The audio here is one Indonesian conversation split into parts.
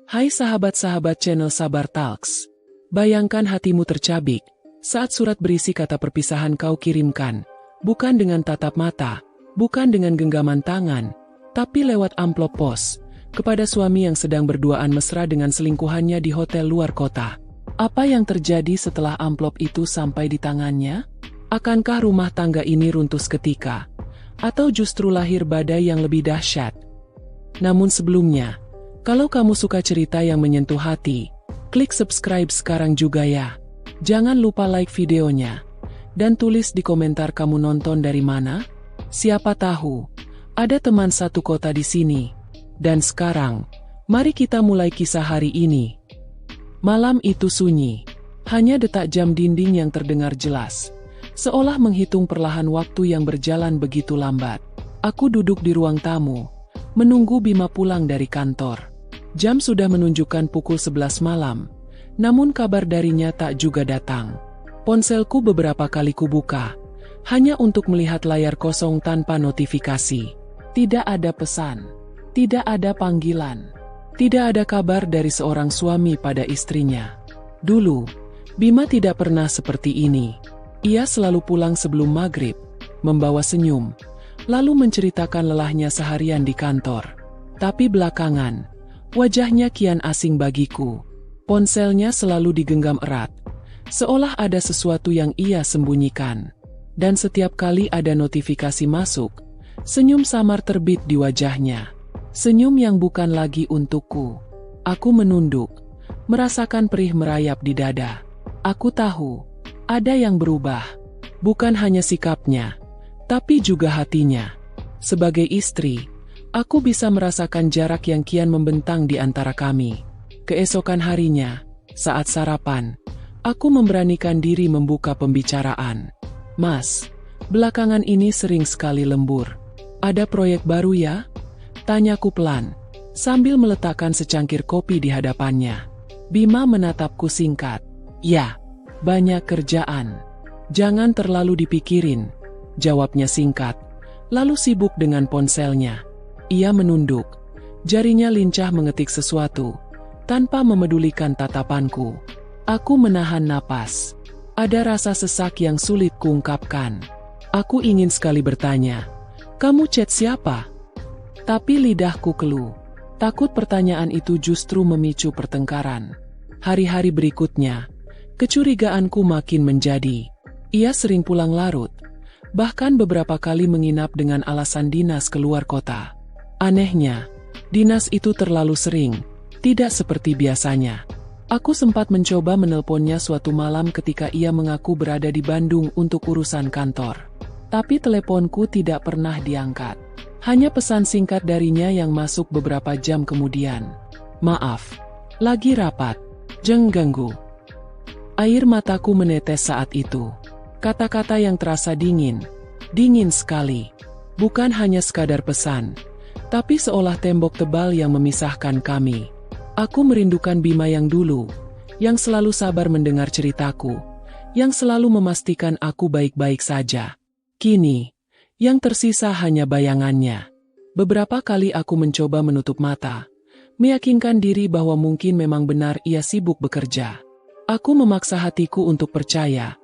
Hai sahabat-sahabat channel Sabar Talks. Bayangkan hatimu tercabik saat surat berisi kata perpisahan kau kirimkan, bukan dengan tatap mata, bukan dengan genggaman tangan, tapi lewat amplop pos, kepada suami yang sedang berduaan mesra dengan selingkuhannya di hotel luar kota. Apa yang terjadi setelah amplop itu sampai di tangannya? Akankah rumah tangga ini runtuh seketika? Atau justru lahir badai yang lebih dahsyat? Namun sebelumnya, kalau kamu suka cerita yang menyentuh hati, klik subscribe sekarang juga ya. Jangan lupa like videonya. Dan tulis di komentar kamu nonton dari mana. Siapa tahu, ada teman satu kota di sini. Dan sekarang, mari kita mulai kisah hari ini. Malam itu sunyi. Hanya detak jam dinding yang terdengar jelas. Seolah menghitung perlahan waktu yang berjalan begitu lambat. Aku duduk di ruang tamu, menunggu Bima pulang dari kantor. Jam sudah menunjukkan pukul 11 malam, namun kabar darinya tak juga datang. Ponselku beberapa kali kubuka, hanya untuk melihat layar kosong tanpa notifikasi. Tidak ada pesan, tidak ada panggilan, tidak ada kabar dari seorang suami pada istrinya. Dulu, Bima tidak pernah seperti ini. Ia selalu pulang sebelum maghrib, membawa senyum, lalu menceritakan lelahnya seharian di kantor. Tapi belakangan, wajahnya kian asing bagiku. Ponselnya selalu digenggam erat, seolah ada sesuatu yang ia sembunyikan. Dan setiap kali ada notifikasi masuk, senyum samar terbit di wajahnya. Senyum yang bukan lagi untukku. Aku menunduk, merasakan perih merayap di dada. Aku tahu, ada yang berubah. Bukan hanya sikapnya, tapi juga hatinya. Sebagai istri, aku bisa merasakan jarak yang kian membentang di antara kami. Keesokan harinya, saat sarapan, aku memberanikan diri membuka pembicaraan. Mas, belakangan ini sering sekali lembur. Ada proyek baru ya? Tanyaku pelan, sambil meletakkan secangkir kopi di hadapannya. Bima menatapku singkat. Ya, banyak kerjaan. Jangan terlalu dipikirin, jawabnya singkat, lalu sibuk dengan ponselnya. Ia menunduk, jarinya lincah mengetik sesuatu, tanpa memedulikan tatapanku. Aku menahan napas. Ada rasa sesak yang sulit kuungkapkan. Aku ingin sekali bertanya, kamu chat siapa? Tapi lidahku keluh. Takut pertanyaan itu justru memicu pertengkaran. Hari-hari berikutnya, kecurigaanku makin menjadi. Ia sering pulang larut, bahkan beberapa kali menginap dengan alasan dinas keluar kota. Anehnya, dinas itu terlalu sering, tidak seperti biasanya. Aku sempat mencoba menelponnya suatu malam ketika ia mengaku berada di Bandung untuk urusan kantor. Tapi teleponku tidak pernah diangkat. Hanya pesan singkat darinya yang masuk beberapa jam kemudian. Maaf, lagi rapat, jangan ganggu. Air mataku menetes saat itu. Kata-kata yang terasa dingin, dingin sekali. Bukan hanya sekadar pesan, tapi seolah tembok tebal yang memisahkan kami. Aku merindukan Bima yang dulu, yang selalu sabar mendengar ceritaku, yang selalu memastikan aku baik-baik saja. Kini, yang tersisa hanya bayangannya. Beberapa kali aku mencoba menutup mata, meyakinkan diri bahwa mungkin memang benar ia sibuk bekerja. Aku memaksa hatiku untuk percaya,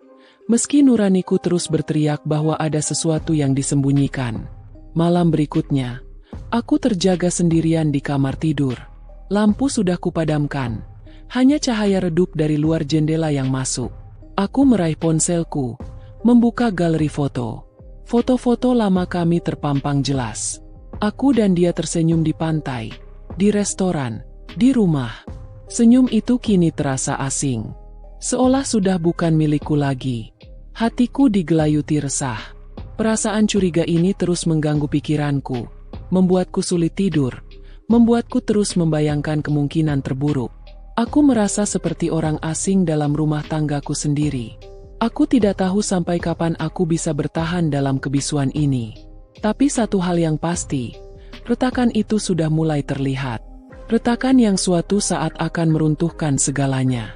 meski nuraniku terus berteriak bahwa ada sesuatu yang disembunyikan. Malam berikutnya, aku terjaga sendirian di kamar tidur. Lampu sudah kupadamkan, hanya cahaya redup dari luar jendela yang masuk. Aku meraih ponselku, membuka galeri foto. Foto-foto lama kami terpampang jelas. Aku dan dia tersenyum di pantai, di restoran, di rumah. Senyum itu kini terasa asing. Seolah sudah bukan milikku lagi. Hatiku digelayuti resah. Perasaan curiga ini terus mengganggu pikiranku, membuatku sulit tidur, membuatku terus membayangkan kemungkinan terburuk. Aku merasa seperti orang asing dalam rumah tanggaku sendiri. Aku tidak tahu sampai kapan aku bisa bertahan dalam kebisuan ini. Tapi satu hal yang pasti, retakan itu sudah mulai terlihat. Retakan yang suatu saat akan meruntuhkan segalanya.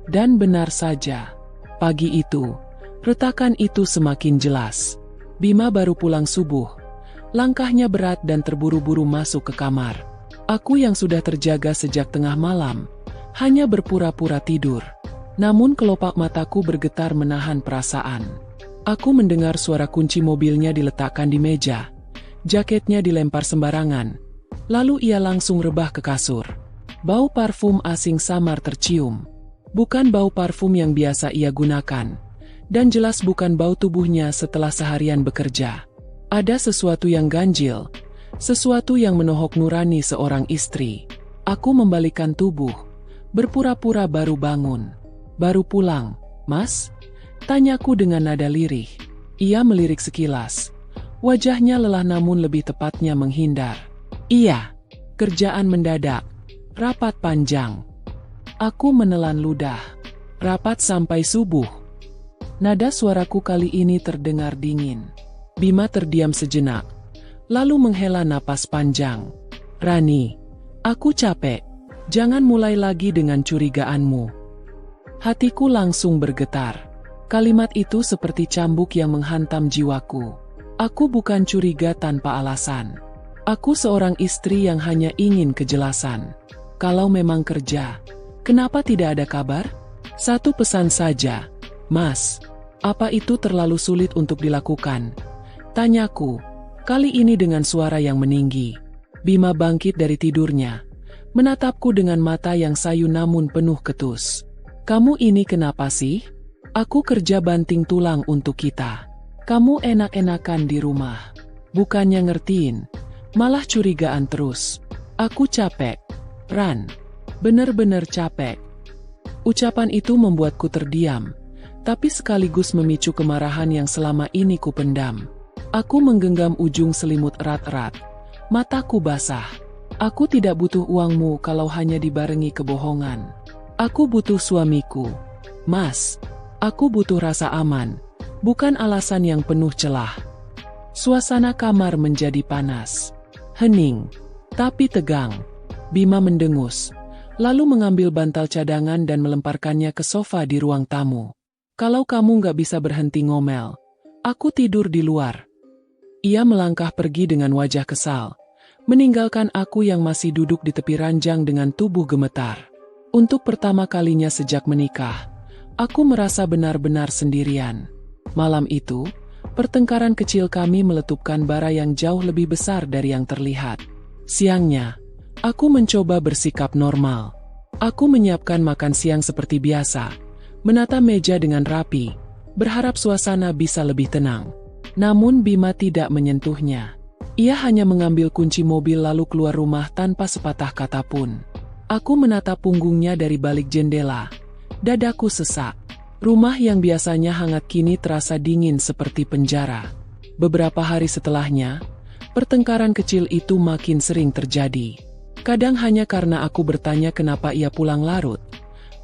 Dan benar saja, pagi itu, retakan itu semakin jelas. Bima baru pulang subuh. Langkahnya berat dan terburu-buru masuk ke kamar. Aku yang sudah terjaga sejak tengah malam, hanya berpura-pura tidur. Namun kelopak mataku bergetar menahan perasaan. Aku mendengar suara kunci mobilnya diletakkan di meja. Jaketnya dilempar sembarangan. Lalu ia langsung rebah ke kasur. Bau parfum asing samar tercium. Bukan bau parfum yang biasa ia gunakan. Dan jelas bukan bau tubuhnya setelah seharian bekerja. Ada sesuatu yang ganjil. Sesuatu yang menohok nurani seorang istri. Aku membalikkan tubuh. Berpura-pura baru bangun. Baru pulang, Mas? Tanyaku dengan nada lirih. Ia melirik sekilas. Wajahnya lelah namun lebih tepatnya menghindar. Iya, kerjaan mendadak. Rapat panjang. Aku menelan ludah. Rapat sampai subuh. Nada suaraku kali ini terdengar dingin. Bima terdiam sejenak. Lalu menghela napas panjang. Rani, aku capek. Jangan mulai lagi dengan curigaanmu. Hatiku langsung bergetar. Kalimat itu seperti cambuk yang menghantam jiwaku. Aku bukan curiga tanpa alasan. Aku seorang istri yang hanya ingin kejelasan. Kalau memang kerja, kenapa tidak ada kabar? Satu pesan saja, Mas. Apa itu terlalu sulit untuk dilakukan? Tanyaku, kali ini dengan suara yang meninggi. Bima bangkit dari tidurnya, menatapku dengan mata yang sayu namun penuh ketus. Kamu ini kenapa sih? Aku kerja banting tulang untuk kita. Kamu enak-enakan di rumah. Bukannya ngertiin, malah curigaan terus. Aku capek, Ran. Bener-bener capek. Ucapan itu membuatku terdiam, tapi sekaligus memicu kemarahan yang selama ini kupendam. Aku menggenggam ujung selimut erat-erat. Mataku basah. Aku tidak butuh uangmu kalau hanya dibarengi kebohongan. Aku butuh suamiku. Mas, aku butuh rasa aman, bukan alasan yang penuh celah. Suasana kamar menjadi panas. Hening, tapi tegang. Bima mendengus, lalu mengambil bantal cadangan dan melemparkannya ke sofa di ruang tamu. Kalau kamu nggak bisa berhenti ngomel, aku tidur di luar. Ia melangkah pergi dengan wajah kesal, meninggalkan aku yang masih duduk di tepi ranjang dengan tubuh gemetar. Untuk pertama kalinya sejak menikah, aku merasa benar-benar sendirian. Malam itu, pertengkaran kecil kami meletupkan bara yang jauh lebih besar dari yang terlihat. Siangnya, aku mencoba bersikap normal. Aku menyiapkan makan siang seperti biasa, menata meja dengan rapi, berharap suasana bisa lebih tenang. Namun Bima tidak menyentuhnya. Ia hanya mengambil kunci mobil lalu keluar rumah tanpa sepatah kata pun. Aku menatap punggungnya dari balik jendela. Dadaku sesak. Rumah yang biasanya hangat kini terasa dingin seperti penjara. Beberapa hari setelahnya, pertengkaran kecil itu makin sering terjadi. Kadang hanya karena aku bertanya kenapa ia pulang larut,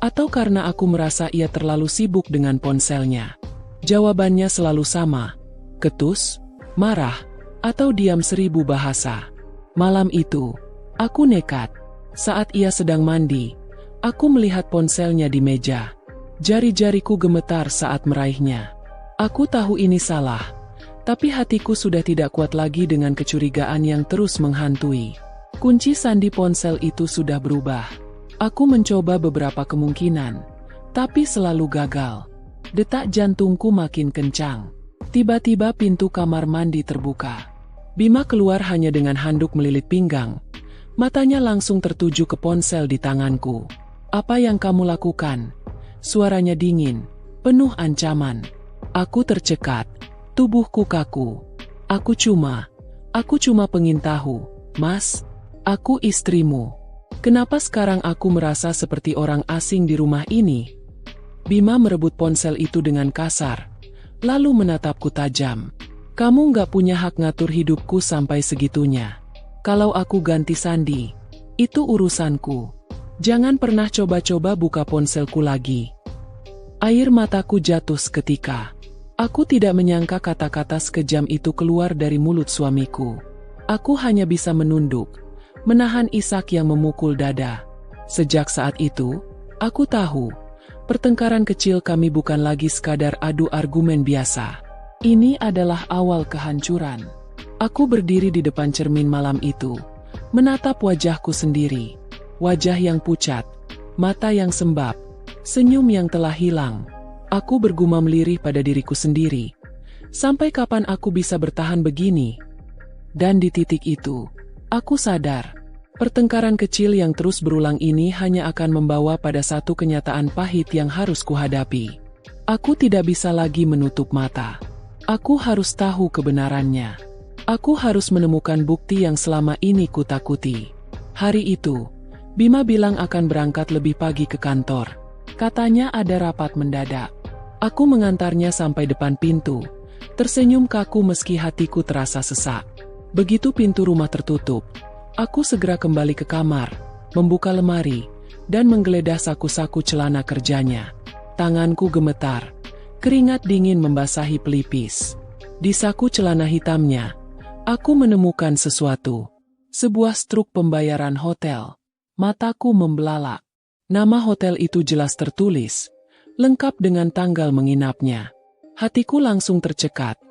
atau karena aku merasa ia terlalu sibuk dengan ponselnya. Jawabannya selalu sama, ketus, marah, atau diam seribu bahasa. Malam itu, aku nekat. Saat ia sedang mandi, aku melihat ponselnya di meja. Jari-jariku gemetar saat meraihnya. Aku tahu ini salah, tapi hatiku sudah tidak kuat lagi dengan kecurigaan yang terus menghantui. Kunci sandi ponsel itu sudah berubah. Aku mencoba beberapa kemungkinan, tapi selalu gagal. Detak jantungku makin kencang. Tiba-tiba pintu kamar mandi terbuka. Bima keluar hanya dengan handuk melilit pinggang. Matanya langsung tertuju ke ponsel di tanganku. Apa yang kamu lakukan? Suaranya dingin, penuh ancaman. Aku tercekat, tubuhku kaku. Aku cuma pengin tahu, Mas, aku istrimu. Kenapa sekarang aku merasa seperti orang asing di rumah ini? Bima merebut ponsel itu dengan kasar, lalu menatapku tajam. Kamu nggak punya hak ngatur hidupku sampai segitunya. Kalau aku ganti sandi, itu urusanku. Jangan pernah coba-coba buka ponselku lagi. Air mataku jatuh seketika. Aku tidak menyangka kata-kata sekejam itu keluar dari mulut suamiku. Aku hanya bisa menunduk, menahan isak yang memukul dada. Sejak saat itu, aku tahu, pertengkaran kecil kami bukan lagi sekadar adu argumen biasa. Ini adalah awal kehancuran. Aku berdiri di depan cermin malam itu, menatap wajahku sendiri. Wajah yang pucat, mata yang sembab, senyum yang telah hilang. Aku bergumam lirih pada diriku sendiri. Sampai kapan aku bisa bertahan begini? Dan di titik itu, aku sadar, pertengkaran kecil yang terus berulang ini hanya akan membawa pada satu kenyataan pahit yang harus kuhadapi. Aku tidak bisa lagi menutup mata. Aku harus tahu kebenarannya. Aku harus menemukan bukti yang selama ini kutakuti. Hari itu, Bima bilang akan berangkat lebih pagi ke kantor. Katanya ada rapat mendadak. Aku mengantarnya sampai depan pintu, tersenyum kaku meski hatiku terasa sesak. Begitu pintu rumah tertutup, aku segera kembali ke kamar, membuka lemari, dan menggeledah saku-saku celana kerjanya. Tanganku gemetar, keringat dingin membasahi pelipis. Di saku celana hitamnya, aku menemukan sesuatu. Sebuah struk pembayaran hotel. Mataku membelalak. Nama hotel itu jelas tertulis, lengkap dengan tanggal menginapnya. Hatiku langsung tercekat,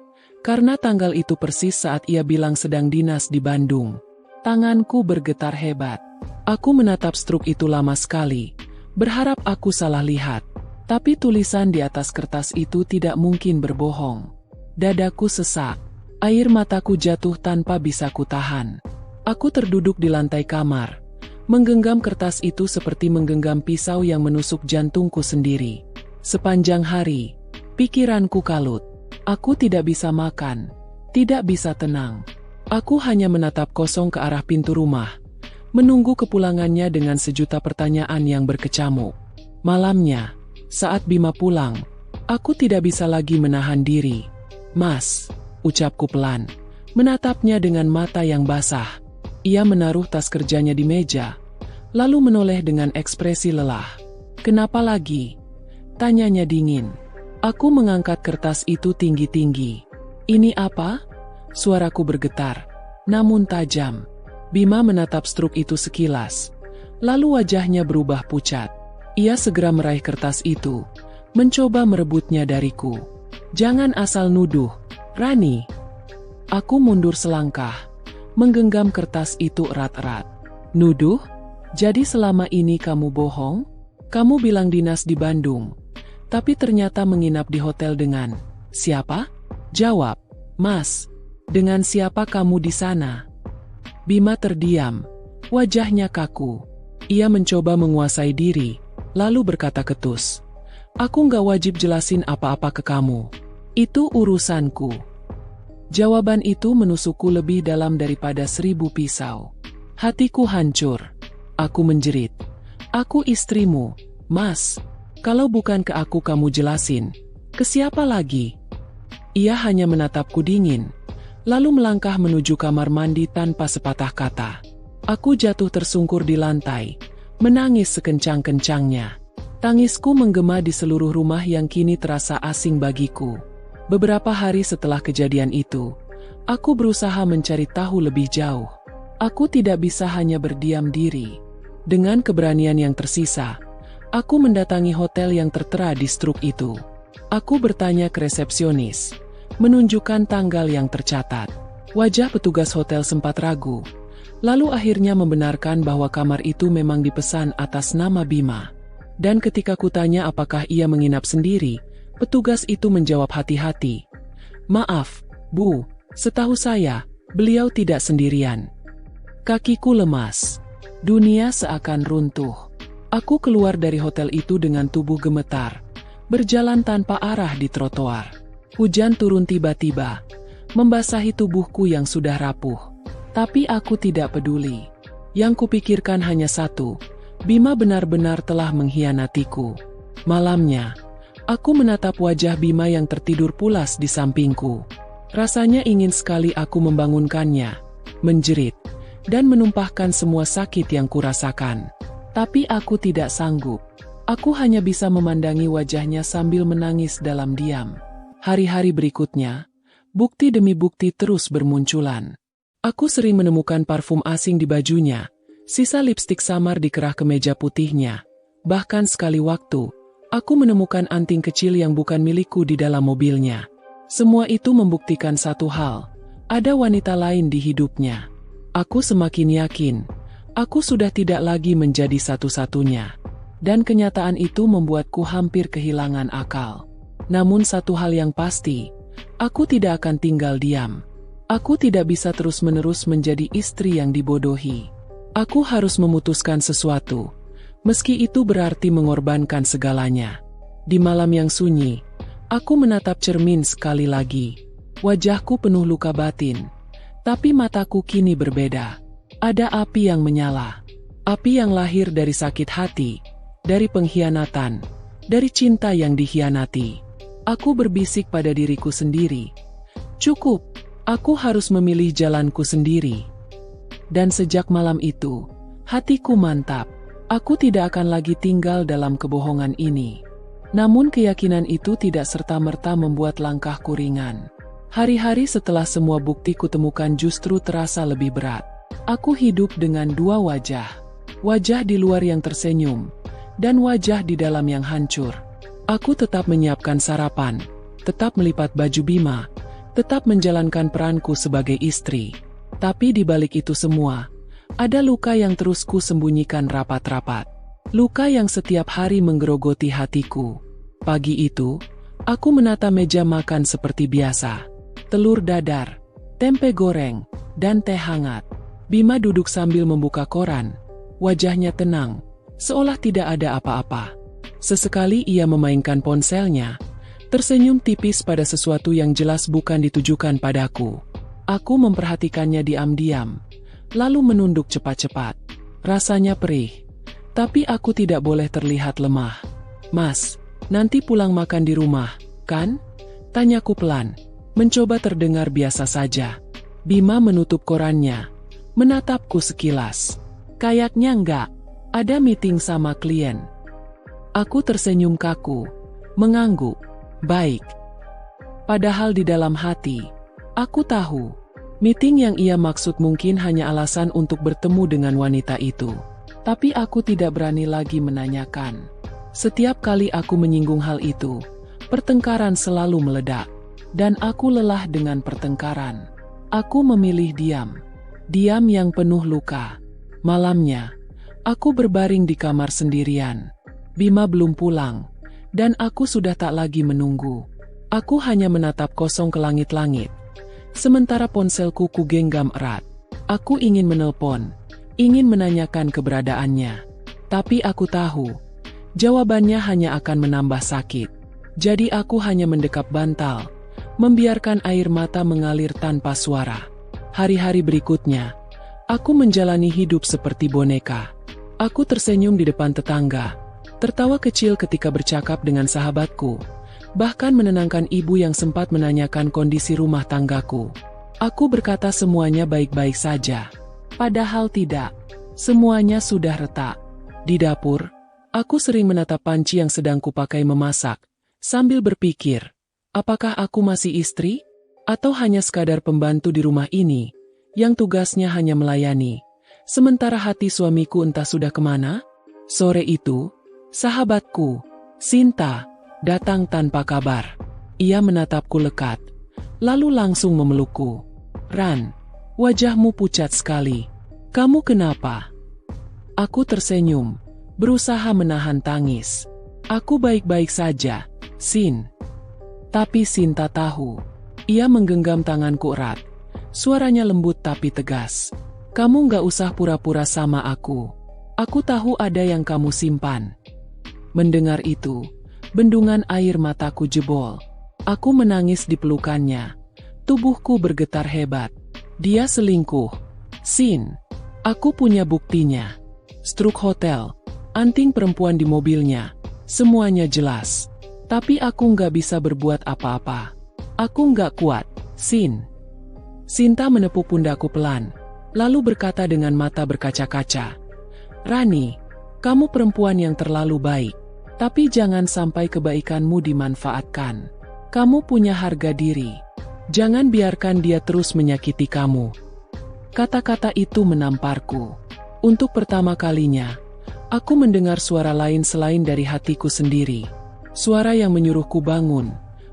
karena tanggal itu persis saat ia bilang sedang dinas di Bandung. Tanganku bergetar hebat. Aku menatap struk itu lama sekali, berharap aku salah lihat. Tapi tulisan di atas kertas itu tidak mungkin berbohong. Dadaku sesak, air mataku jatuh tanpa bisa kutahan. Aku terduduk di lantai kamar, menggenggam kertas itu seperti menggenggam pisau yang menusuk jantungku sendiri. Sepanjang hari, pikiranku kalut. Aku tidak bisa makan, tidak bisa tenang. Aku hanya menatap kosong ke arah pintu rumah, menunggu kepulangannya dengan sejuta pertanyaan yang berkecamuk. Malamnya, saat Bima pulang, aku tidak bisa lagi menahan diri. "Mas," ucapku pelan, menatapnya dengan mata yang basah. Ia menaruh tas kerjanya di meja, lalu menoleh dengan ekspresi lelah. "Kenapa lagi?" tanyanya dingin. Aku mengangkat kertas itu tinggi-tinggi. "Ini apa?" Suaraku bergetar, namun tajam. Bima menatap struk itu sekilas, lalu wajahnya berubah pucat. Ia segera meraih kertas itu, mencoba merebutnya dariku. "Jangan asal nuduh, Rani." Aku mundur selangkah, menggenggam kertas itu erat-erat. "Nuduh? Jadi selama ini kamu bohong? Kamu bilang dinas di Bandung, tapi ternyata menginap di hotel dengan siapa?" "Jawab, Mas. Dengan siapa kamu di sana?" Bima terdiam, wajahnya kaku. Ia mencoba menguasai diri, lalu berkata ketus, "Aku nggak wajib jelasin apa-apa ke kamu. Itu urusanku." Jawaban itu menusukku lebih dalam daripada 1000 pisau. Hatiku hancur. Aku menjerit, "Aku istrimu, Mas. Kalau bukan ke aku kamu jelasin, ke siapa lagi?" Ia hanya menatapku dingin, lalu melangkah menuju kamar mandi tanpa sepatah kata. Aku jatuh tersungkur di lantai, menangis sekencang-kencangnya. Tangisku menggema di seluruh rumah yang kini terasa asing bagiku. Beberapa hari setelah kejadian itu, aku berusaha mencari tahu lebih jauh. Aku tidak bisa hanya berdiam diri. Dengan keberanian yang tersisa, aku mendatangi hotel yang tertera di struk itu. Aku bertanya ke resepsionis, menunjukkan tanggal yang tercatat. Wajah petugas hotel sempat ragu, lalu akhirnya membenarkan bahwa kamar itu memang dipesan atas nama Bima. Dan ketika kutanya apakah ia menginap sendiri, petugas itu menjawab hati-hati, "Maaf, Bu, setahu saya, beliau tidak sendirian." Kakiku lemas. Dunia seakan runtuh. Aku keluar dari hotel itu dengan tubuh gemetar, berjalan tanpa arah di trotoar. Hujan turun tiba-tiba, membasahi tubuhku yang sudah rapuh. Tapi aku tidak peduli. Yang kupikirkan hanya satu, Bima benar-benar telah mengkhianatiku. Malamnya, aku menatap wajah Bima yang tertidur pulas di sampingku. Rasanya ingin sekali aku membangunkannya, menjerit, dan menumpahkan semua sakit yang kurasakan. Tapi aku tidak sanggup. Aku hanya bisa memandangi wajahnya sambil menangis dalam diam. Hari-hari berikutnya, bukti demi bukti terus bermunculan. Aku sering menemukan parfum asing di bajunya, sisa lipstik samar di kerah kemeja putihnya. Bahkan sekali waktu, aku menemukan anting kecil yang bukan milikku di dalam mobilnya. Semua itu membuktikan satu hal, ada wanita lain di hidupnya. Aku semakin yakin, aku sudah tidak lagi menjadi satu-satunya. Dan kenyataan itu membuatku hampir kehilangan akal. Namun satu hal yang pasti, aku tidak akan tinggal diam. Aku tidak bisa terus-menerus menjadi istri yang dibodohi. Aku harus memutuskan sesuatu, meski itu berarti mengorbankan segalanya. Di malam yang sunyi, aku menatap cermin sekali lagi. Wajahku penuh luka batin, tapi mataku kini berbeda. Ada api yang menyala. Api yang lahir dari sakit hati, dari pengkhianatan, dari cinta yang dikhianati. Aku berbisik pada diriku sendiri. Cukup, aku harus memilih jalanku sendiri. Dan sejak malam itu, hatiku mantap. Aku tidak akan lagi tinggal dalam kebohongan ini. Namun keyakinan itu tidak serta-merta membuat langkahku ringan. Hari-hari setelah semua bukti kutemukan justru terasa lebih berat. Aku hidup dengan dua wajah. Wajah di luar yang tersenyum, dan wajah di dalam yang hancur. Aku tetap menyiapkan sarapan, tetap melipat baju Bima, tetap menjalankan peranku sebagai istri. Tapi di balik itu semua, ada luka yang terus ku sembunyikan rapat-rapat. Luka yang setiap hari menggerogoti hatiku. Pagi itu, aku menata meja makan seperti biasa. Telur dadar, tempe goreng, dan teh hangat. Bima duduk sambil membuka koran. Wajahnya tenang, seolah tidak ada apa-apa. Sesekali ia memainkan ponselnya, tersenyum tipis pada sesuatu yang jelas bukan ditujukan padaku. Aku memperhatikannya diam-diam, lalu menunduk cepat-cepat. Rasanya perih, tapi aku tidak boleh terlihat lemah. "Mas, nanti pulang makan di rumah, kan?" Tanyaku pelan, mencoba terdengar biasa saja. Bima menutup korannya, menatapku sekilas. "Kayaknya enggak, ada meeting sama klien." Aku tersenyum kaku, mengangguk. "Baik." Padahal di dalam hati, aku tahu, meeting yang ia maksud mungkin hanya alasan untuk bertemu dengan wanita itu. Tapi aku tidak berani lagi menanyakan. Setiap kali aku menyinggung hal itu, pertengkaran selalu meledak. Dan aku lelah dengan pertengkaran. Aku memilih diam. Diam yang penuh luka. Malamnya, aku berbaring di kamar sendirian. Bima belum pulang, dan aku sudah tak lagi menunggu. Aku hanya menatap kosong ke langit-langit. Sementara ponselku kugenggam erat. Aku ingin menelpon, ingin menanyakan keberadaannya. Tapi aku tahu, jawabannya hanya akan menambah sakit. Jadi aku hanya mendekap bantal, membiarkan air mata mengalir tanpa suara. Hari-hari berikutnya, aku menjalani hidup seperti boneka. Aku tersenyum di depan tetangga, tertawa kecil ketika bercakap dengan sahabatku, bahkan menenangkan ibu yang sempat menanyakan kondisi rumah tanggaku. Aku berkata semuanya baik-baik saja. Padahal tidak. Semuanya sudah retak. Di dapur, aku sering menatap panci yang sedang kupakai memasak, sambil berpikir, apakah aku masih istri? Atau hanya sekadar pembantu di rumah ini, yang tugasnya hanya melayani, sementara hati suamiku entah sudah kemana? Sore itu, sahabatku, Sinta, datang tanpa kabar. Ia menatapku lekat, lalu langsung memelukku. "Ran, wajahmu pucat sekali. Kamu kenapa?" Aku tersenyum, berusaha menahan tangis. "Aku baik-baik saja, Sin." Tapi Sinta tahu. Ia menggenggam tanganku erat. Suaranya lembut tapi tegas. "Kamu gak usah pura-pura sama aku. Aku tahu ada yang kamu simpan." Mendengar itu, bendungan air mataku jebol. Aku menangis di pelukannya. Tubuhku bergetar hebat. Dia selingkuh. Sin, aku punya buktinya. Struk hotel, anting perempuan di mobilnya, semuanya jelas. Tapi aku gak bisa berbuat apa-apa. Aku gak kuat, Sin. Sinta menepuk pundakku pelan, lalu berkata dengan mata berkaca-kaca. "Rani, kamu perempuan yang terlalu baik. Tapi jangan sampai kebaikanmu dimanfaatkan. Kamu punya harga diri. Jangan biarkan dia terus menyakiti kamu." Kata-kata itu menamparku. Untuk pertama kalinya, aku mendengar suara lain selain dari hatiku sendiri. Suara yang menyuruhku bangun,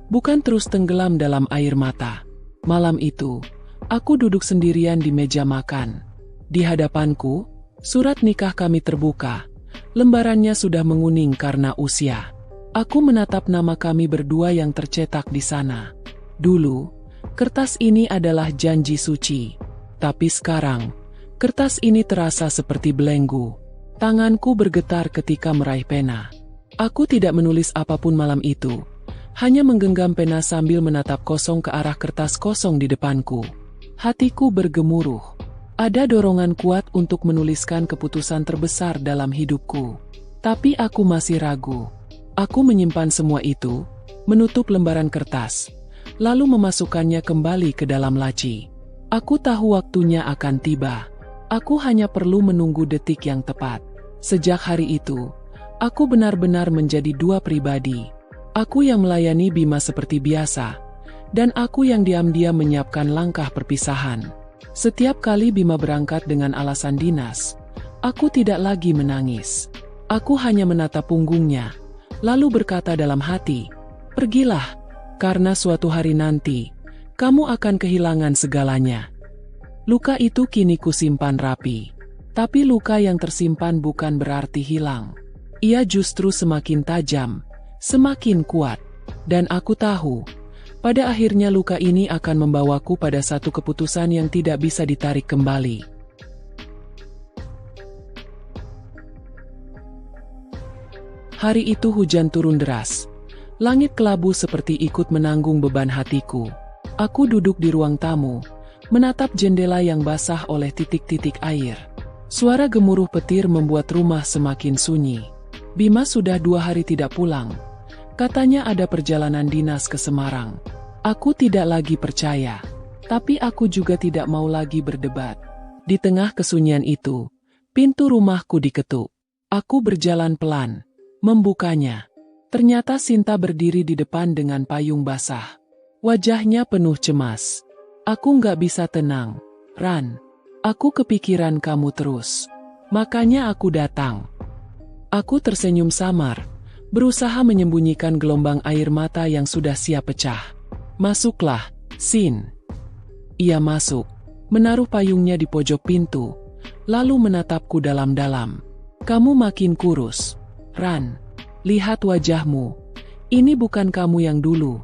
bukan terus tenggelam dalam air mata. Malam itu, aku duduk sendirian di meja makan. Di hadapanku, surat nikah kami terbuka. Lembarannya sudah menguning karena usia. Aku menatap nama kami berdua yang tercetak di sana. Dulu, kertas ini adalah janji suci. Tapi sekarang, kertas ini terasa seperti belenggu. Tanganku bergetar ketika meraih pena. Aku tidak menulis apapun malam itu. Hanya menggenggam pena sambil menatap kosong ke arah kertas kosong di depanku. Hatiku bergemuruh. Ada dorongan kuat untuk menuliskan keputusan terbesar dalam hidupku. Tapi aku masih ragu. Aku menyimpan semua itu, menutup lembaran kertas, lalu memasukkannya kembali ke dalam laci. Aku tahu waktunya akan tiba. Aku hanya perlu menunggu detik yang tepat. Sejak hari itu, aku benar-benar menjadi dua pribadi. Aku yang melayani Bima seperti biasa, dan aku yang diam-diam menyiapkan langkah perpisahan. Setiap kali Bima berangkat dengan alasan dinas, aku tidak lagi menangis. Aku hanya menatap punggungnya, lalu berkata dalam hati, "Pergilah, karena suatu hari nanti, kamu akan kehilangan segalanya." Luka itu kini kusimpan rapi. Tapi luka yang tersimpan bukan berarti hilang. Ia justru semakin tajam, semakin kuat. Dan aku tahu, pada akhirnya luka ini akan membawaku pada satu keputusan yang tidak bisa ditarik kembali. Hari itu hujan turun deras. Langit kelabu seperti ikut menanggung beban hatiku. Aku duduk di ruang tamu, menatap jendela yang basah oleh titik-titik air. Suara gemuruh petir membuat rumah semakin sunyi. Bima sudah 2 hari tidak pulang. Katanya ada perjalanan dinas ke Semarang. Aku tidak lagi percaya. Tapi aku juga tidak mau lagi berdebat. Di tengah kesunyian itu, pintu rumahku diketuk. Aku berjalan pelan, membukanya. Ternyata Sinta berdiri di depan dengan payung basah. Wajahnya penuh cemas. Aku nggak bisa tenang, Ran. Aku kepikiran kamu terus. Makanya aku datang. Aku tersenyum samar, berusaha menyembunyikan gelombang air mata yang sudah siap pecah. Masuklah, Sin. Ia masuk, menaruh payungnya di pojok pintu, lalu menatapku dalam-dalam. Kamu makin kurus, Ran. Lihat wajahmu. Ini bukan kamu yang dulu.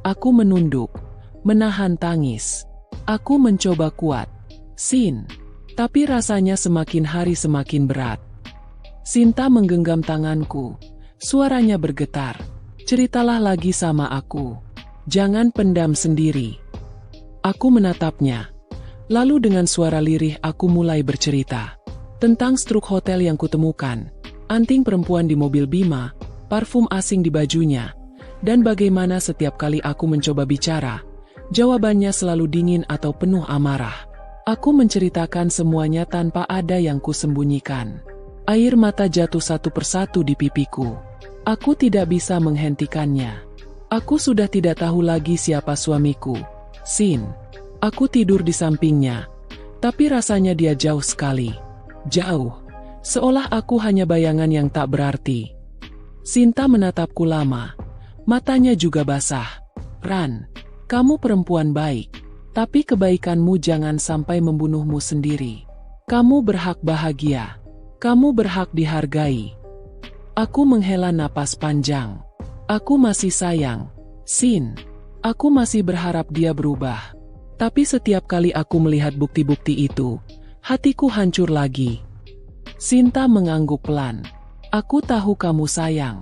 Aku menunduk, menahan tangis. Aku mencoba kuat, Sin. Tapi rasanya semakin hari semakin berat. Sinta menggenggam tanganku. Suaranya bergetar. Ceritalah lagi sama aku. Jangan pendam sendiri. Aku menatapnya. Lalu dengan suara lirih aku mulai bercerita. Tentang struk hotel yang kutemukan. Anting perempuan di mobil Bima. Parfum asing di bajunya. Dan bagaimana setiap kali aku mencoba bicara, jawabannya selalu dingin atau penuh amarah. Aku menceritakan semuanya tanpa ada yang kusembunyikan. Air mata jatuh satu persatu di pipiku. Aku tidak bisa menghentikannya. Aku sudah tidak tahu lagi siapa suamiku, Sin. Aku tidur di sampingnya. Tapi rasanya dia jauh sekali. Jauh. Seolah aku hanya bayangan yang tak berarti. Sinta menatapku lama. Matanya juga basah. Ran, kamu perempuan baik. Tapi kebaikanmu jangan sampai membunuhmu sendiri. Kamu berhak bahagia. Kamu berhak dihargai. Aku menghela napas panjang. Aku masih sayang, Sin. Aku masih berharap dia berubah. Tapi setiap kali aku melihat bukti-bukti itu, hatiku hancur lagi. Sinta mengangguk pelan. Aku tahu kamu sayang.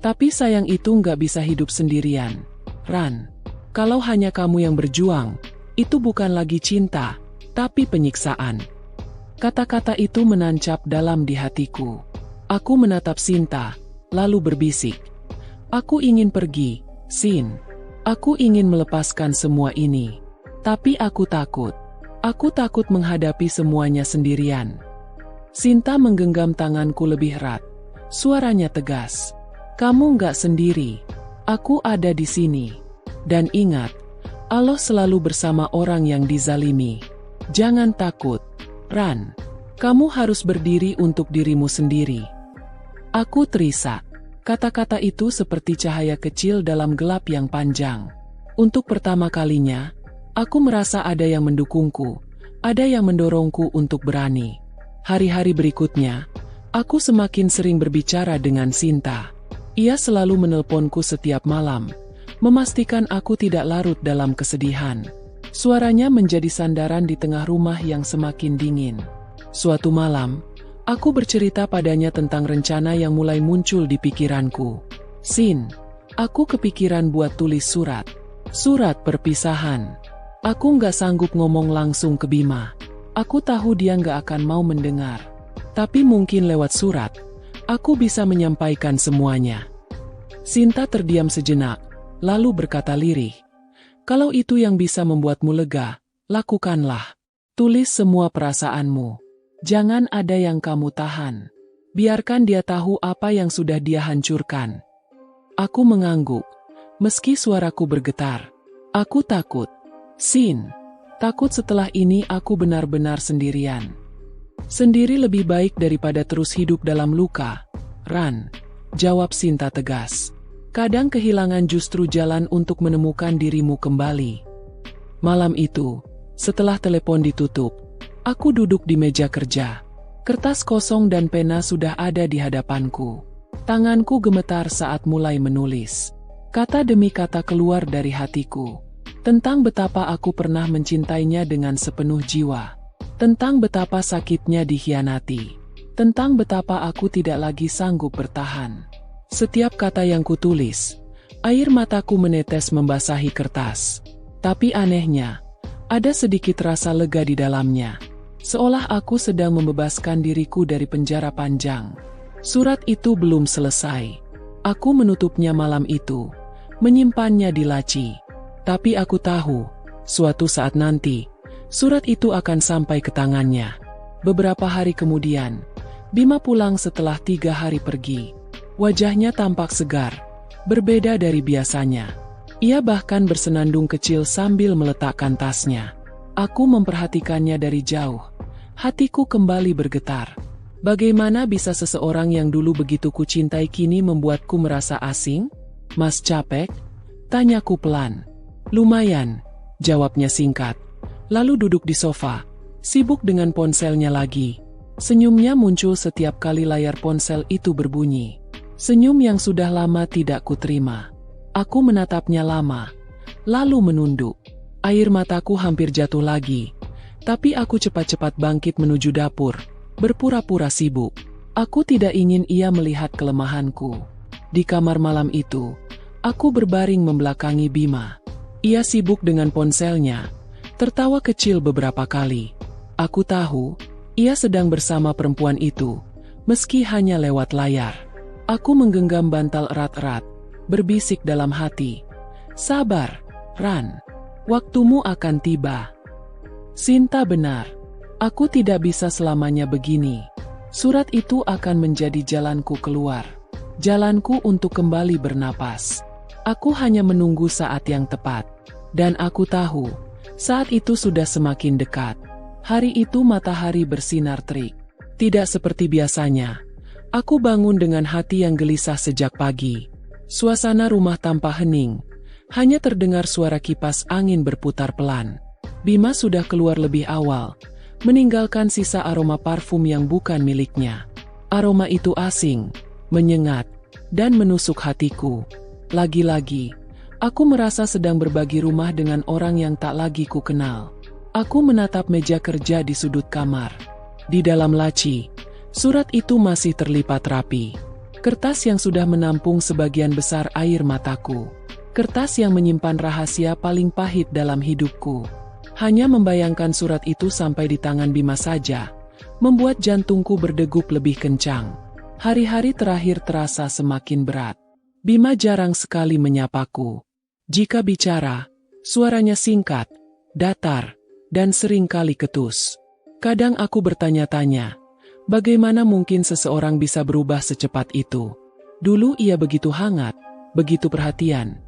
Tapi sayang itu nggak bisa hidup sendirian. Ran, kalau hanya kamu yang berjuang, itu bukan lagi cinta, tapi penyiksaan. Kata-kata itu menancap dalam di hatiku. Aku menatap Sinta, lalu berbisik. Aku ingin pergi, Sin. Aku ingin melepaskan semua ini. Tapi aku takut. Aku takut menghadapi semuanya sendirian. Sinta menggenggam tanganku lebih erat. Suaranya tegas. Kamu nggak sendiri. Aku ada di sini. Dan ingat, Allah selalu bersama orang yang dizalimi. Jangan takut, Ran. Kamu harus berdiri untuk dirimu sendiri. Aku terisak. Kata-kata itu seperti cahaya kecil dalam gelap yang panjang. Untuk pertama kalinya, aku merasa ada yang mendukungku, Ada yang mendorongku untuk berani. Hari-hari berikutnya, aku semakin sering berbicara dengan Sinta. Ia selalu menelponku setiap malam, memastikan aku tidak larut dalam kesedihan. Suaranya menjadi sandaran di tengah rumah yang semakin dingin. Suatu malam, aku bercerita padanya tentang rencana yang mulai muncul di pikiranku. Sin, aku kepikiran buat tulis surat. Surat perpisahan. Aku nggak sanggup ngomong langsung ke Bima. Aku tahu dia nggak akan mau mendengar. Tapi mungkin lewat surat, aku bisa menyampaikan semuanya. Sinta terdiam sejenak, lalu berkata lirih. Kalau itu yang bisa membuatmu lega, lakukanlah. Tulis semua perasaanmu. Jangan ada yang kamu tahan. Biarkan dia tahu apa yang sudah dia hancurkan. Aku mengangguk. Meski suaraku bergetar. Aku takut. Sin, takut setelah ini aku benar-benar sendirian. Sendiri lebih baik daripada terus hidup dalam luka. Ran, jawab Sinta tegas. Kadang kehilangan justru jalan untuk menemukan dirimu kembali. Malam itu, setelah telepon ditutup, aku duduk di meja kerja. Kertas kosong dan pena sudah ada di hadapanku. Tanganku gemetar saat mulai menulis. Kata demi kata keluar dari hatiku. Tentang betapa aku pernah mencintainya dengan sepenuh jiwa. Tentang betapa sakitnya dikhianati. Tentang betapa aku tidak lagi sanggup bertahan. Setiap kata yang kutulis, air mataku menetes membasahi kertas. Tapi anehnya, ada sedikit rasa lega di dalamnya. Seolah aku sedang membebaskan diriku dari penjara panjang. Surat itu belum selesai. Aku menutupnya malam itu. Menyimpannya di laci. Tapi aku tahu, suatu saat nanti, surat itu akan sampai ke tangannya. Beberapa hari kemudian, Bima pulang setelah 3 hari pergi. Wajahnya tampak segar, berbeda dari biasanya. Ia bahkan bersenandung kecil sambil meletakkan tasnya. Aku memperhatikannya dari jauh. Hatiku kembali bergetar. Bagaimana bisa seseorang yang dulu begitu kucintai kini membuatku merasa asing? Mas capek? Tanyaku pelan. Lumayan, jawabnya singkat. Lalu duduk di sofa, sibuk dengan ponselnya lagi. Senyumnya muncul setiap kali layar ponsel itu berbunyi. Senyum yang sudah lama tidak kuterima. Aku menatapnya lama, lalu menunduk. Air mataku hampir jatuh lagi. Tapi aku cepat-cepat bangkit menuju dapur, berpura-pura sibuk. Aku tidak ingin ia melihat kelemahanku. Di kamar malam itu, aku berbaring membelakangi Bima. Ia sibuk dengan ponselnya, tertawa kecil beberapa kali. Aku tahu, ia sedang bersama perempuan itu, meski hanya lewat layar. Aku menggenggam bantal erat-erat, berbisik dalam hati. Sabar, Ran. Waktumu akan tiba. Sinta benar. Aku tidak bisa selamanya begini. Surat itu akan menjadi jalanku keluar. Jalanku untuk kembali bernapas. Aku hanya menunggu saat yang tepat. Dan aku tahu, saat itu sudah semakin dekat. Hari itu matahari bersinar terik. Tidak seperti biasanya. Aku bangun dengan hati yang gelisah sejak pagi. Suasana rumah tampak hening. Hanya terdengar suara kipas angin berputar pelan. Bima sudah keluar lebih awal, meninggalkan sisa aroma parfum yang bukan miliknya. Aroma itu asing, menyengat, dan menusuk hatiku. Lagi-lagi, aku merasa sedang berbagi rumah dengan orang yang tak lagi ku kenal. Aku menatap meja kerja di sudut kamar. Di dalam laci, surat itu masih terlipat rapi. Kertas yang sudah menampung sebagian besar air mataku. Kertas yang menyimpan rahasia paling pahit dalam hidupku. Hanya membayangkan surat itu sampai di tangan Bima saja, membuat jantungku berdegup lebih kencang. Hari-hari terakhir terasa semakin berat. Bima jarang sekali menyapaku. Jika bicara, suaranya singkat, datar, dan seringkali ketus. Kadang aku bertanya-tanya, bagaimana mungkin seseorang bisa berubah secepat itu? Dulu ia begitu hangat, begitu perhatian.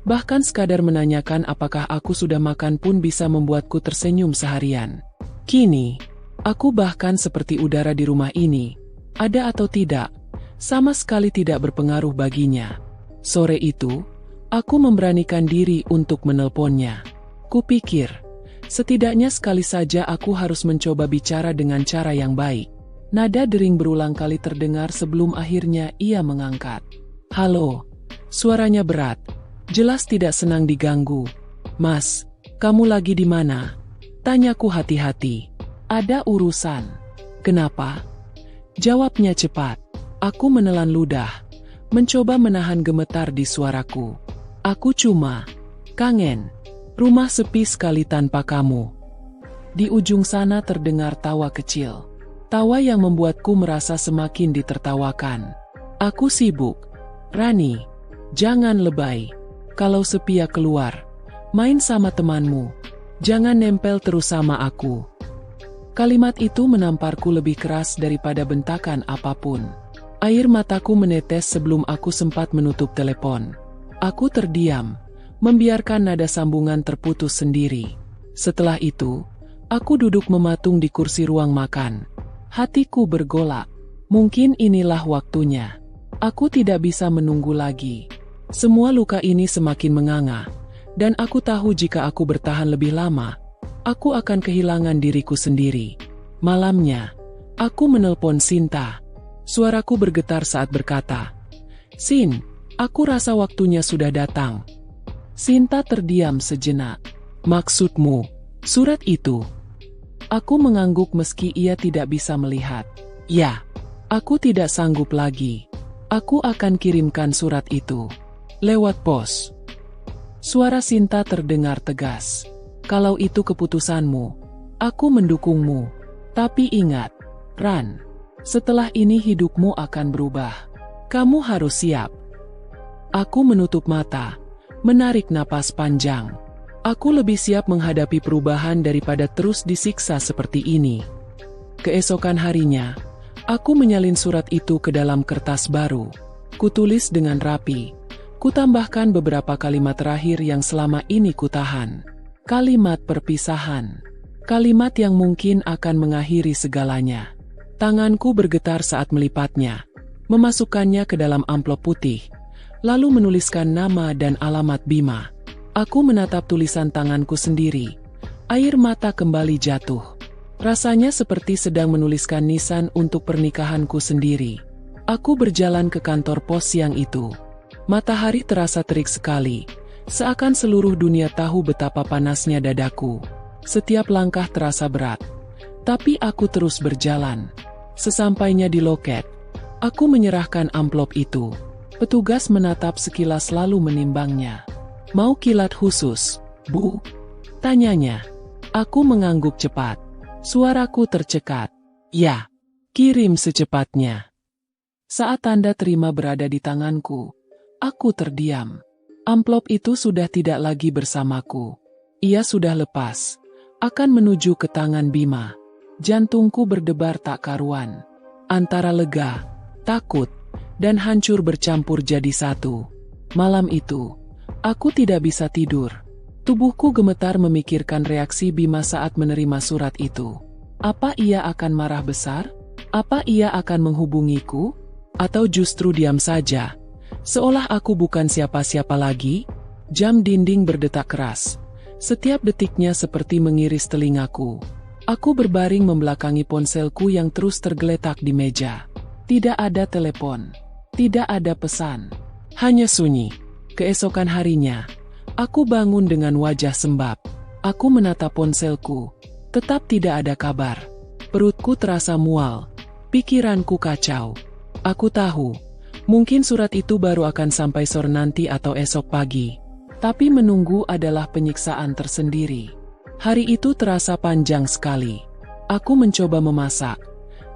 Bahkan sekadar menanyakan apakah aku sudah makan pun bisa membuatku tersenyum seharian. Kini, aku bahkan seperti udara di rumah ini. Ada atau tidak, sama sekali tidak berpengaruh baginya. Sore itu, aku memberanikan diri untuk menelponnya. Kupikir, Setidaknya sekali saja aku harus mencoba bicara dengan cara yang baik. Nada dering berulang kali terdengar sebelum akhirnya ia mengangkat. Halo. Suaranya berat. Jelas tidak senang diganggu. Mas, kamu lagi di mana? Tanyaku hati-hati. Ada urusan. Kenapa? Jawabnya cepat. Aku menelan ludah. Mencoba menahan gemetar di suaraku. Aku cuma kangen. Rumah sepi sekali tanpa kamu. Di ujung sana terdengar tawa kecil. Tawa yang membuatku merasa semakin ditertawakan. Aku sibuk. Rani, jangan lebay. Kalau sepi ya keluar. Main sama temanmu. Jangan nempel terus sama aku. Kalimat itu menamparku lebih keras daripada bentakan apapun. Air mataku menetes sebelum aku sempat menutup telepon. Aku terdiam. Membiarkan nada sambungan terputus sendiri. Setelah itu, aku duduk mematung di kursi ruang makan. Hatiku bergolak. Mungkin inilah waktunya. Aku tidak bisa menunggu lagi. Semua luka ini semakin menganga. Dan aku tahu jika aku bertahan lebih lama, aku akan kehilangan diriku sendiri. Malamnya, aku menelpon Sinta. Suaraku bergetar saat berkata, "Sin, aku rasa waktunya sudah datang." Sinta terdiam sejenak. "Maksudmu, surat itu?" Aku mengangguk meski ia tidak bisa melihat. "Ya, aku tidak sanggup lagi. Aku akan kirimkan surat itu. Lewat pos." Suara Sinta terdengar tegas. "Kalau itu keputusanmu, aku mendukungmu. Tapi ingat, Ran, setelah ini hidupmu akan berubah. Kamu harus siap." Aku menutup mata. Menarik napas panjang. Aku lebih siap menghadapi perubahan daripada terus disiksa seperti ini. Keesokan harinya, aku menyalin surat itu ke dalam kertas baru. Kutulis dengan rapi. Kutambahkan beberapa kalimat terakhir yang selama ini kutahan. Kalimat perpisahan. Kalimat yang mungkin akan mengakhiri segalanya. Tanganku bergetar saat melipatnya. Memasukkannya ke dalam amplop putih. Lalu menuliskan nama dan alamat Bima. Aku menatap tulisan tanganku sendiri. Air mata kembali jatuh. Rasanya seperti sedang menuliskan nisan untuk pernikahanku sendiri. Aku berjalan ke kantor pos siang itu. Matahari terasa terik sekali. Seakan seluruh dunia tahu betapa panasnya dadaku. Setiap langkah terasa berat. Tapi aku terus berjalan. Sesampainya di loket, aku menyerahkan amplop itu. Petugas menatap sekilas lalu menimbangnya. "Mau kilat khusus, Bu?" tanyanya. Aku mengangguk cepat. Suaraku tercekat. "Ya, kirim secepatnya." Saat tanda terima berada di tanganku, aku terdiam. Amplop itu sudah tidak lagi bersamaku. Ia sudah lepas. Akan menuju ke tangan Bima. Jantungku berdebar tak karuan. Antara lega, takut, dan hancur bercampur jadi satu. Malam itu, aku tidak bisa tidur. Tubuhku gemetar memikirkan reaksi Bima saat menerima surat itu. Apa ia akan marah besar? Apa ia akan menghubungiku? Atau justru diam saja? Seolah aku bukan siapa-siapa lagi? Jam dinding berdetak keras. Setiap detiknya seperti mengiris telingaku. Aku berbaring membelakangi ponselku yang terus tergeletak di meja. Tidak ada telepon. Tidak ada pesan. Hanya sunyi. Keesokan harinya, aku bangun dengan wajah sembab. Aku menatap ponselku. Tetap tidak ada kabar. Perutku terasa mual. Pikiranku kacau. Aku tahu, mungkin surat itu baru akan sampai sore nanti atau esok pagi. Tapi menunggu adalah penyiksaan tersendiri. Hari itu terasa panjang sekali. Aku mencoba memasak,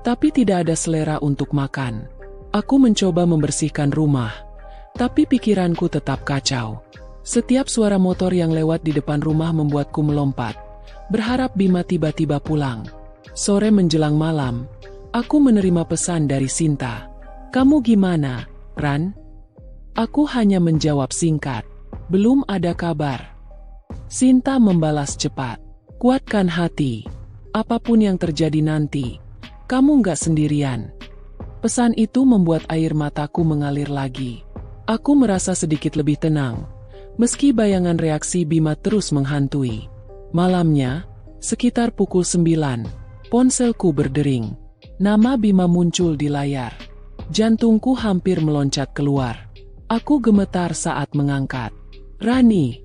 tapi tidak ada selera untuk makan. Aku mencoba membersihkan rumah, tapi pikiranku tetap kacau. Setiap suara motor yang lewat di depan rumah membuatku melompat, berharap Bima tiba-tiba pulang. Sore menjelang malam, aku menerima pesan dari Sinta. "Kamu gimana, Ran?" Aku hanya menjawab singkat, "Belum ada kabar." Sinta membalas cepat, "Kuatkan hati. Apapun yang terjadi nanti, kamu nggak sendirian." Pesan itu membuat air mataku mengalir lagi. Aku merasa sedikit lebih tenang, meski bayangan reaksi Bima terus menghantui. Malamnya, Sekitar pukul 9, ponselku berdering. Nama Bima muncul di layar. Jantungku hampir meloncat keluar. Aku gemetar saat mengangkat. "Rani."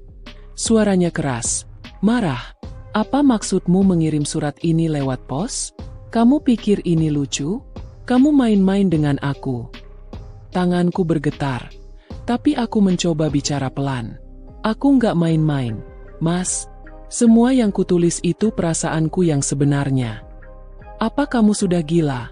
Suaranya keras, marah. "Apa maksudmu mengirim surat ini lewat pos? Kamu pikir ini lucu? Kamu main-main dengan aku." Tanganku bergetar, tapi aku mencoba bicara pelan. "Aku nggak main-main, Mas. Semua yang kutulis itu perasaanku yang sebenarnya." "Apa kamu sudah gila?"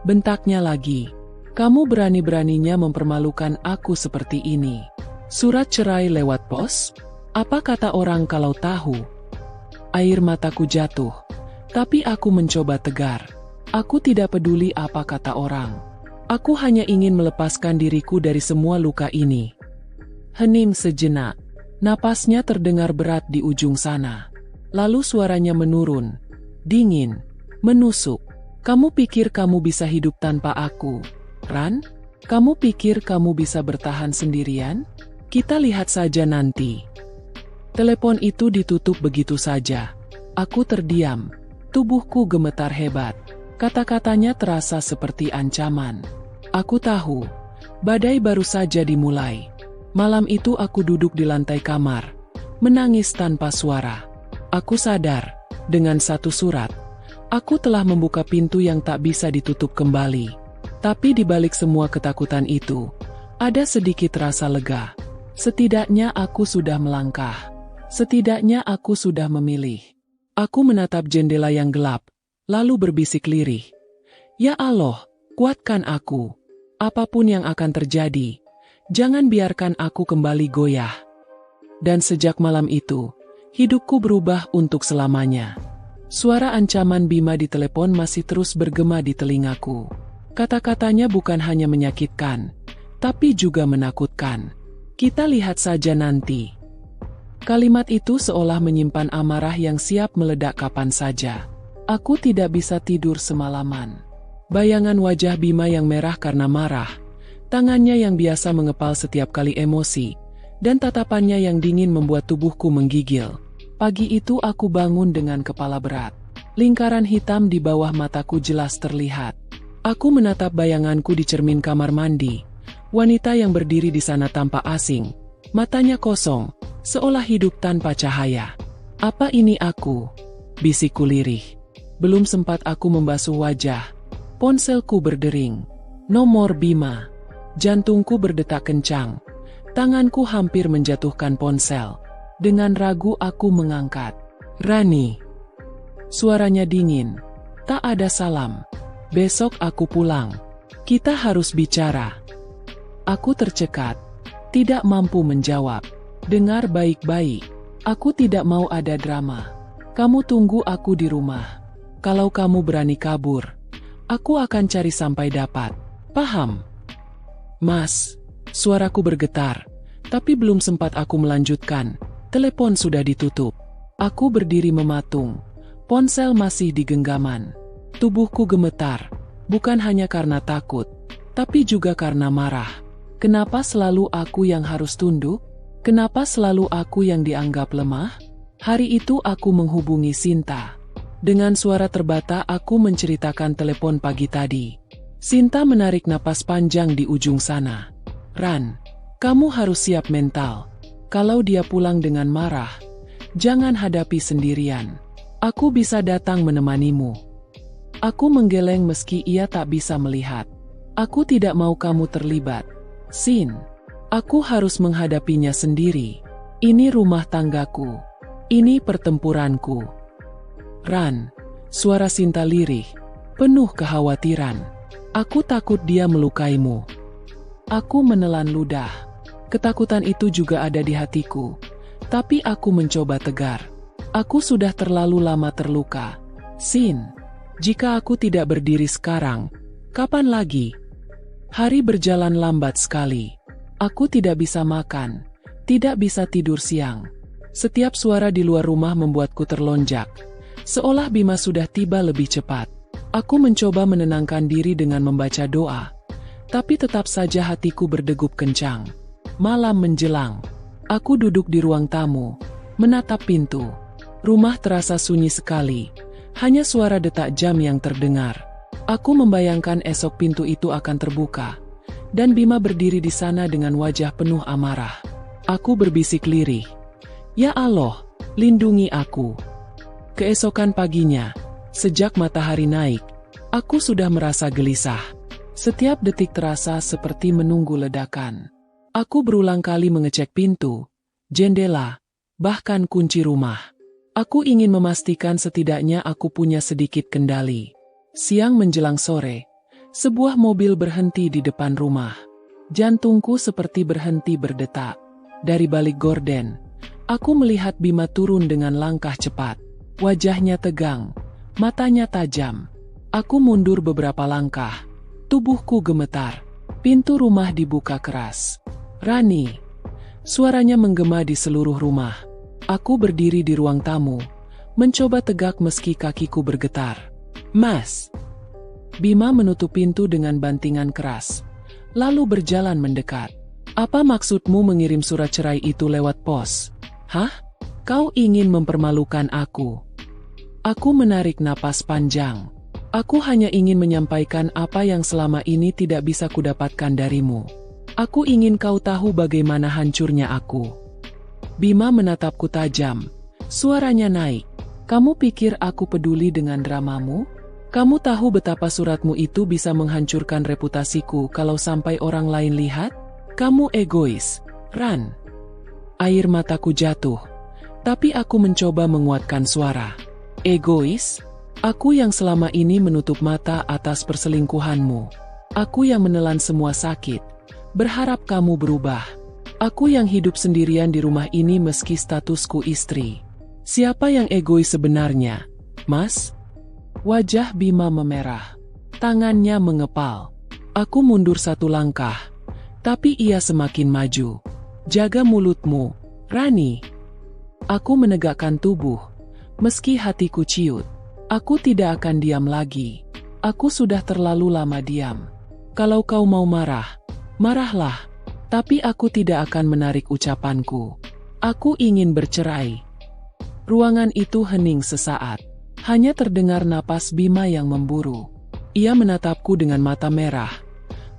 bentaknya lagi. "Kamu berani-beraninya mempermalukan aku seperti ini. Surat cerai lewat pos? Apa kata orang kalau tahu?" Air mataku jatuh, tapi aku mencoba tegar. Aku tidak peduli apa kata orang. Aku hanya ingin melepaskan diriku dari semua luka ini. Hening sejenak. Napasnya terdengar berat di ujung sana. Lalu suaranya menurun. Dingin. Menusuk. "Kamu pikir kamu bisa hidup tanpa aku, Ran? Kamu pikir kamu bisa bertahan sendirian? Kita lihat saja nanti." Telepon itu ditutup begitu saja. Aku terdiam. Tubuhku gemetar hebat. Kata-katanya terasa seperti ancaman. Aku tahu, badai baru saja dimulai. Malam itu aku duduk di lantai kamar, menangis tanpa suara. Aku sadar, dengan satu surat, aku telah membuka pintu yang tak bisa ditutup kembali. Tapi di balik semua ketakutan itu, ada sedikit rasa lega. Setidaknya aku sudah melangkah. Setidaknya aku sudah memilih. Aku menatap jendela yang gelap, lalu berbisik lirih. "Ya Allah, kuatkan aku. Apapun yang akan terjadi, jangan biarkan aku kembali goyah." Dan sejak malam itu, hidupku berubah untuk selamanya. Suara ancaman Bima di telepon masih terus bergema di telingaku. Kata-katanya bukan hanya menyakitkan, tapi juga menakutkan. "Kita lihat saja nanti." Kalimat itu seolah menyimpan amarah yang siap meledak kapan saja. Aku tidak bisa tidur semalaman. Bayangan wajah Bima yang merah karena marah, tangannya yang biasa mengepal setiap kali emosi, dan tatapannya yang dingin membuat tubuhku menggigil. Pagi itu aku bangun dengan kepala berat. Lingkaran hitam di bawah mataku jelas terlihat. Aku menatap bayanganku di cermin kamar mandi. Wanita yang berdiri di sana tampak asing. Matanya kosong, seolah hidup tanpa cahaya. "Apa ini aku?" bisikku lirih. Belum sempat aku membasuh wajah, ponselku berdering. Nomor Bima. Jantungku berdetak kencang. Tanganku hampir menjatuhkan ponsel. Dengan ragu aku mengangkat. "Rani." Suaranya dingin. "Tak ada salam. Besok aku pulang. Kita harus bicara." Aku tercekat. Tidak mampu menjawab. "Dengar baik-baik. Aku tidak mau ada drama. Kamu tunggu aku di rumah. Kalau kamu berani kabur, aku akan cari sampai dapat. Paham?" "Mas." Suaraku bergetar. Tapi belum sempat aku melanjutkan, telepon sudah ditutup. Aku berdiri mematung. Ponsel masih di genggaman. Tubuhku gemetar. Bukan hanya karena takut, tapi juga karena marah. Kenapa selalu aku yang harus tunduk? Kenapa selalu aku yang dianggap lemah? Hari itu aku menghubungi Sinta. Dengan suara terbata aku menceritakan telepon pagi tadi. Sinta menarik napas panjang di ujung sana. "Ran, kamu harus siap mental. Kalau dia pulang dengan marah, jangan hadapi sendirian. Aku bisa datang menemanimu." Aku menggeleng meski ia tak bisa melihat. "Aku tidak mau kamu terlibat, Sin. Aku harus menghadapinya sendiri. Ini rumah tanggaku. Ini pertempuranku." "Ran." Suara Sinta lirih, penuh kekhawatiran. "Aku takut dia melukaimu." Aku menelan ludah. Ketakutan itu juga ada di hatiku. Tapi aku mencoba tegar. Aku sudah terlalu lama terluka. Sin, jika aku tidak berdiri sekarang, kapan lagi? Hari berjalan lambat sekali. Aku tidak bisa makan, tidak bisa tidur siang. Setiap suara di luar rumah membuatku terlonjak. Seolah Bima sudah tiba lebih cepat. Aku mencoba menenangkan diri dengan membaca doa. Tapi tetap saja hatiku berdegup kencang. Malam menjelang. Aku duduk di ruang tamu, menatap pintu. Rumah terasa sunyi sekali, hanya suara detak jam yang terdengar. Aku membayangkan esok pintu itu akan terbuka, dan Bima berdiri di sana dengan wajah penuh amarah. Aku berbisik lirih, "Ya Allah, lindungi aku." Keesokan paginya, sejak matahari naik, aku sudah merasa gelisah. Setiap detik terasa seperti menunggu ledakan. Aku berulang kali mengecek pintu, jendela, bahkan kunci rumah. Aku ingin memastikan setidaknya aku punya sedikit kendali. Siang menjelang sore, sebuah mobil berhenti di depan rumah. Jantungku seperti berhenti berdetak. Dari balik gorden, aku melihat Bima turun dengan langkah cepat. Wajahnya tegang, matanya tajam. Aku mundur beberapa langkah. Tubuhku gemetar. Pintu rumah dibuka keras. "Rani!" Suaranya menggema di seluruh rumah. Aku berdiri di ruang tamu, mencoba tegak meski kakiku bergetar. "Mas!" Bima menutup pintu dengan bantingan keras, lalu berjalan mendekat. "Apa maksudmu mengirim surat cerai itu lewat pos? Hah? Kau ingin mempermalukan aku?" Aku menarik napas panjang. "Aku hanya ingin menyampaikan apa yang selama ini tidak bisa kudapatkan darimu. Aku ingin kau tahu bagaimana hancurnya aku." Bima menatapku tajam. Suaranya naik. "Kamu pikir aku peduli dengan dramamu? Kamu tahu betapa suratmu itu bisa menghancurkan reputasiku kalau sampai orang lain lihat? Kamu egois, Ran." Air mataku jatuh, tapi aku mencoba menguatkan suara. "Egois? Aku yang selama ini menutup mata atas perselingkuhanmu. Aku yang menelan semua sakit, berharap kamu berubah. Aku yang hidup sendirian di rumah ini meski statusku istri. Siapa yang egois sebenarnya, Mas?" Wajah Bima memerah. Tangannya mengepal. Aku mundur satu langkah, tapi ia semakin maju. "Jaga mulutmu, Rani." Aku menegakkan tubuh, meski hatiku ciut. Aku tidak akan diam lagi. Aku sudah terlalu lama diam. Kalau kau mau marah, marahlah. Tapi aku tidak akan menarik ucapanku. Aku ingin bercerai. Ruangan itu hening sesaat. Hanya terdengar napas Bima yang memburu. Ia menatapku dengan mata merah.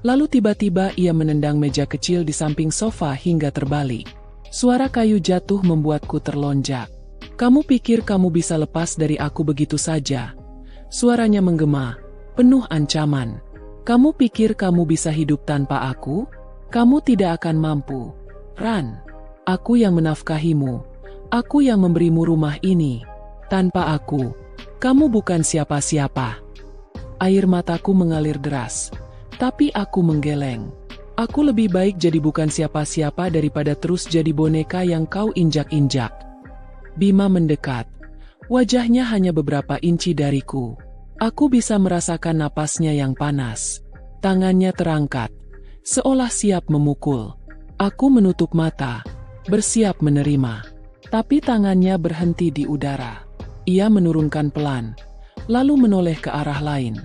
Lalu tiba-tiba ia menendang meja kecil di samping sofa hingga terbalik. Suara kayu jatuh membuatku terlonjak. "Kamu pikir kamu bisa lepas dari aku begitu saja?" Suaranya menggema, penuh ancaman. "Kamu pikir kamu bisa hidup tanpa aku? Kamu tidak akan mampu, Ran. Aku yang menafkahimu. Aku yang memberimu rumah ini. Tanpa aku, kamu bukan siapa-siapa." Air mataku mengalir deras, tapi aku menggeleng. Aku lebih baik jadi bukan siapa-siapa daripada terus jadi boneka yang kau injak-injak. Bima mendekat. Wajahnya hanya beberapa inci dariku. Aku bisa merasakan napasnya yang panas. Tangannya terangkat, seolah siap memukul. Aku menutup mata, bersiap menerima. Tapi tangannya berhenti di udara. Ia menurunkan pelan, lalu menoleh ke arah lain.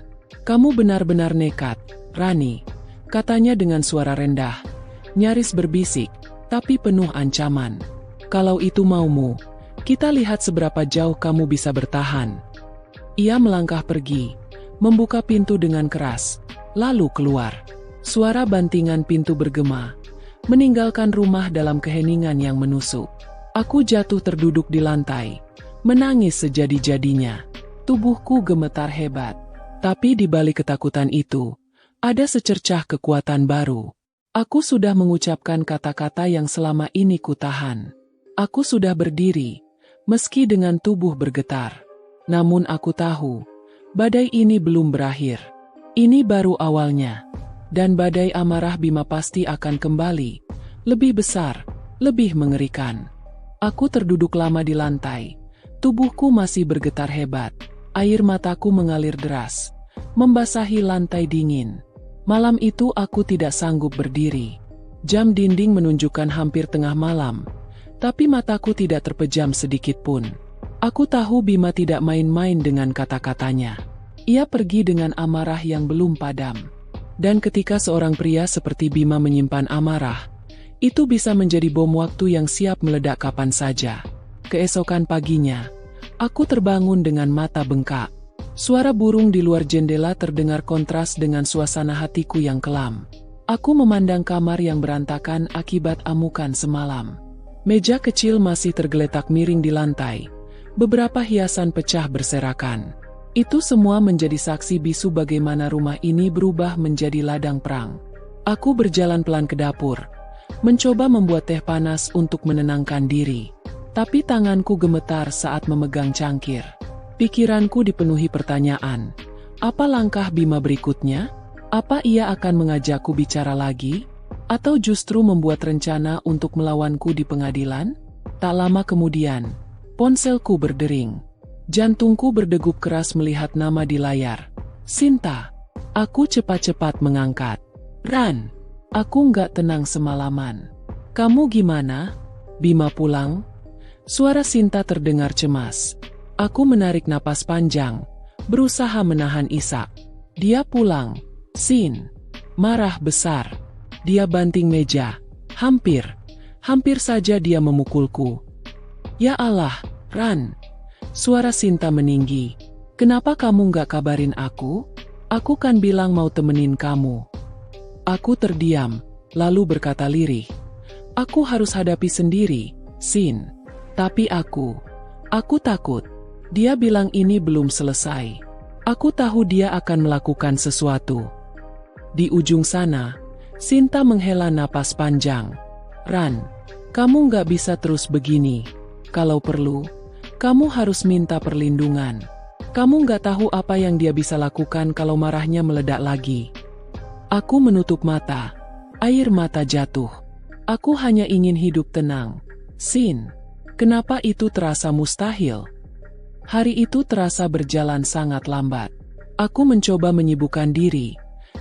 "Kamu benar-benar nekat, Rani," katanya dengan suara rendah, nyaris berbisik, tapi penuh ancaman. "Kalau itu maumu, kita lihat seberapa jauh kamu bisa bertahan." Ia melangkah pergi, membuka pintu dengan keras, lalu keluar. Suara bantingan pintu bergema, meninggalkan rumah dalam keheningan yang menusuk. Aku jatuh terduduk di lantai, menangis sejadi-jadinya. Tubuhku gemetar hebat. Tapi di balik ketakutan itu, ada secercah kekuatan baru. Aku sudah mengucapkan kata-kata yang selama ini kutahan. Aku sudah berdiri, meski dengan tubuh bergetar. Namun aku tahu, badai ini belum berakhir. Ini baru awalnya. Dan badai amarah Bima pasti akan kembali. Lebih besar, lebih mengerikan. Aku terduduk lama di lantai. Tubuhku masih bergetar hebat. Air mataku mengalir deras, membasahi lantai dingin. Malam itu aku tidak sanggup berdiri. Jam dinding menunjukkan hampir tengah malam, tapi mataku tidak terpejam sedikit pun. Aku tahu Bima tidak main-main dengan kata-katanya. Ia pergi dengan amarah yang belum padam. Dan ketika seorang pria seperti Bima menyimpan amarah, itu bisa menjadi bom waktu yang siap meledak kapan saja. Keesokan paginya, Aku terbangun dengan mata bengkak. Suara burung di luar jendela terdengar kontras dengan suasana hatiku yang kelam. Aku memandang kamar yang berantakan akibat amukan semalam. Meja kecil masih tergeletak miring di lantai. Beberapa hiasan pecah berserakan. Itu semua menjadi saksi bisu bagaimana rumah ini berubah menjadi ladang perang. Aku berjalan pelan ke dapur, mencoba membuat teh panas untuk menenangkan diri. Tapi tanganku gemetar saat memegang cangkir. Pikiranku dipenuhi pertanyaan. Apa langkah Bima berikutnya? Apa ia akan mengajakku bicara lagi? Atau justru membuat rencana untuk melawanku di pengadilan? Tak lama kemudian, ponselku berdering. Jantungku berdegup keras melihat nama di layar. Sinta. Aku cepat-cepat mengangkat. Ran. Aku nggak tenang semalaman. Kamu gimana? Bima pulang? Suara Sinta terdengar cemas. Aku menarik napas panjang, berusaha menahan isak. Dia pulang. Sin. Marah besar. Dia banting meja. Hampir saja dia memukulku. Ya Allah, Ran. Suara Sinta meninggi. Kenapa kamu nggak kabarin aku? Aku kan bilang mau temenin kamu. Aku terdiam, lalu berkata lirih. Aku harus hadapi sendiri, Sin. Tapi aku takut. Dia bilang ini belum selesai. Aku tahu dia akan melakukan sesuatu. Di ujung sana, Sinta menghela napas panjang. Ran, kamu nggak bisa terus begini. Kalau perlu, kamu harus minta perlindungan. Kamu nggak tahu apa yang dia bisa lakukan kalau marahnya meledak lagi. Aku menutup mata. Air mata jatuh. Aku hanya ingin hidup tenang. Sin, kenapa itu terasa mustahil? Hari itu terasa berjalan sangat lambat. Aku mencoba menyibukkan diri,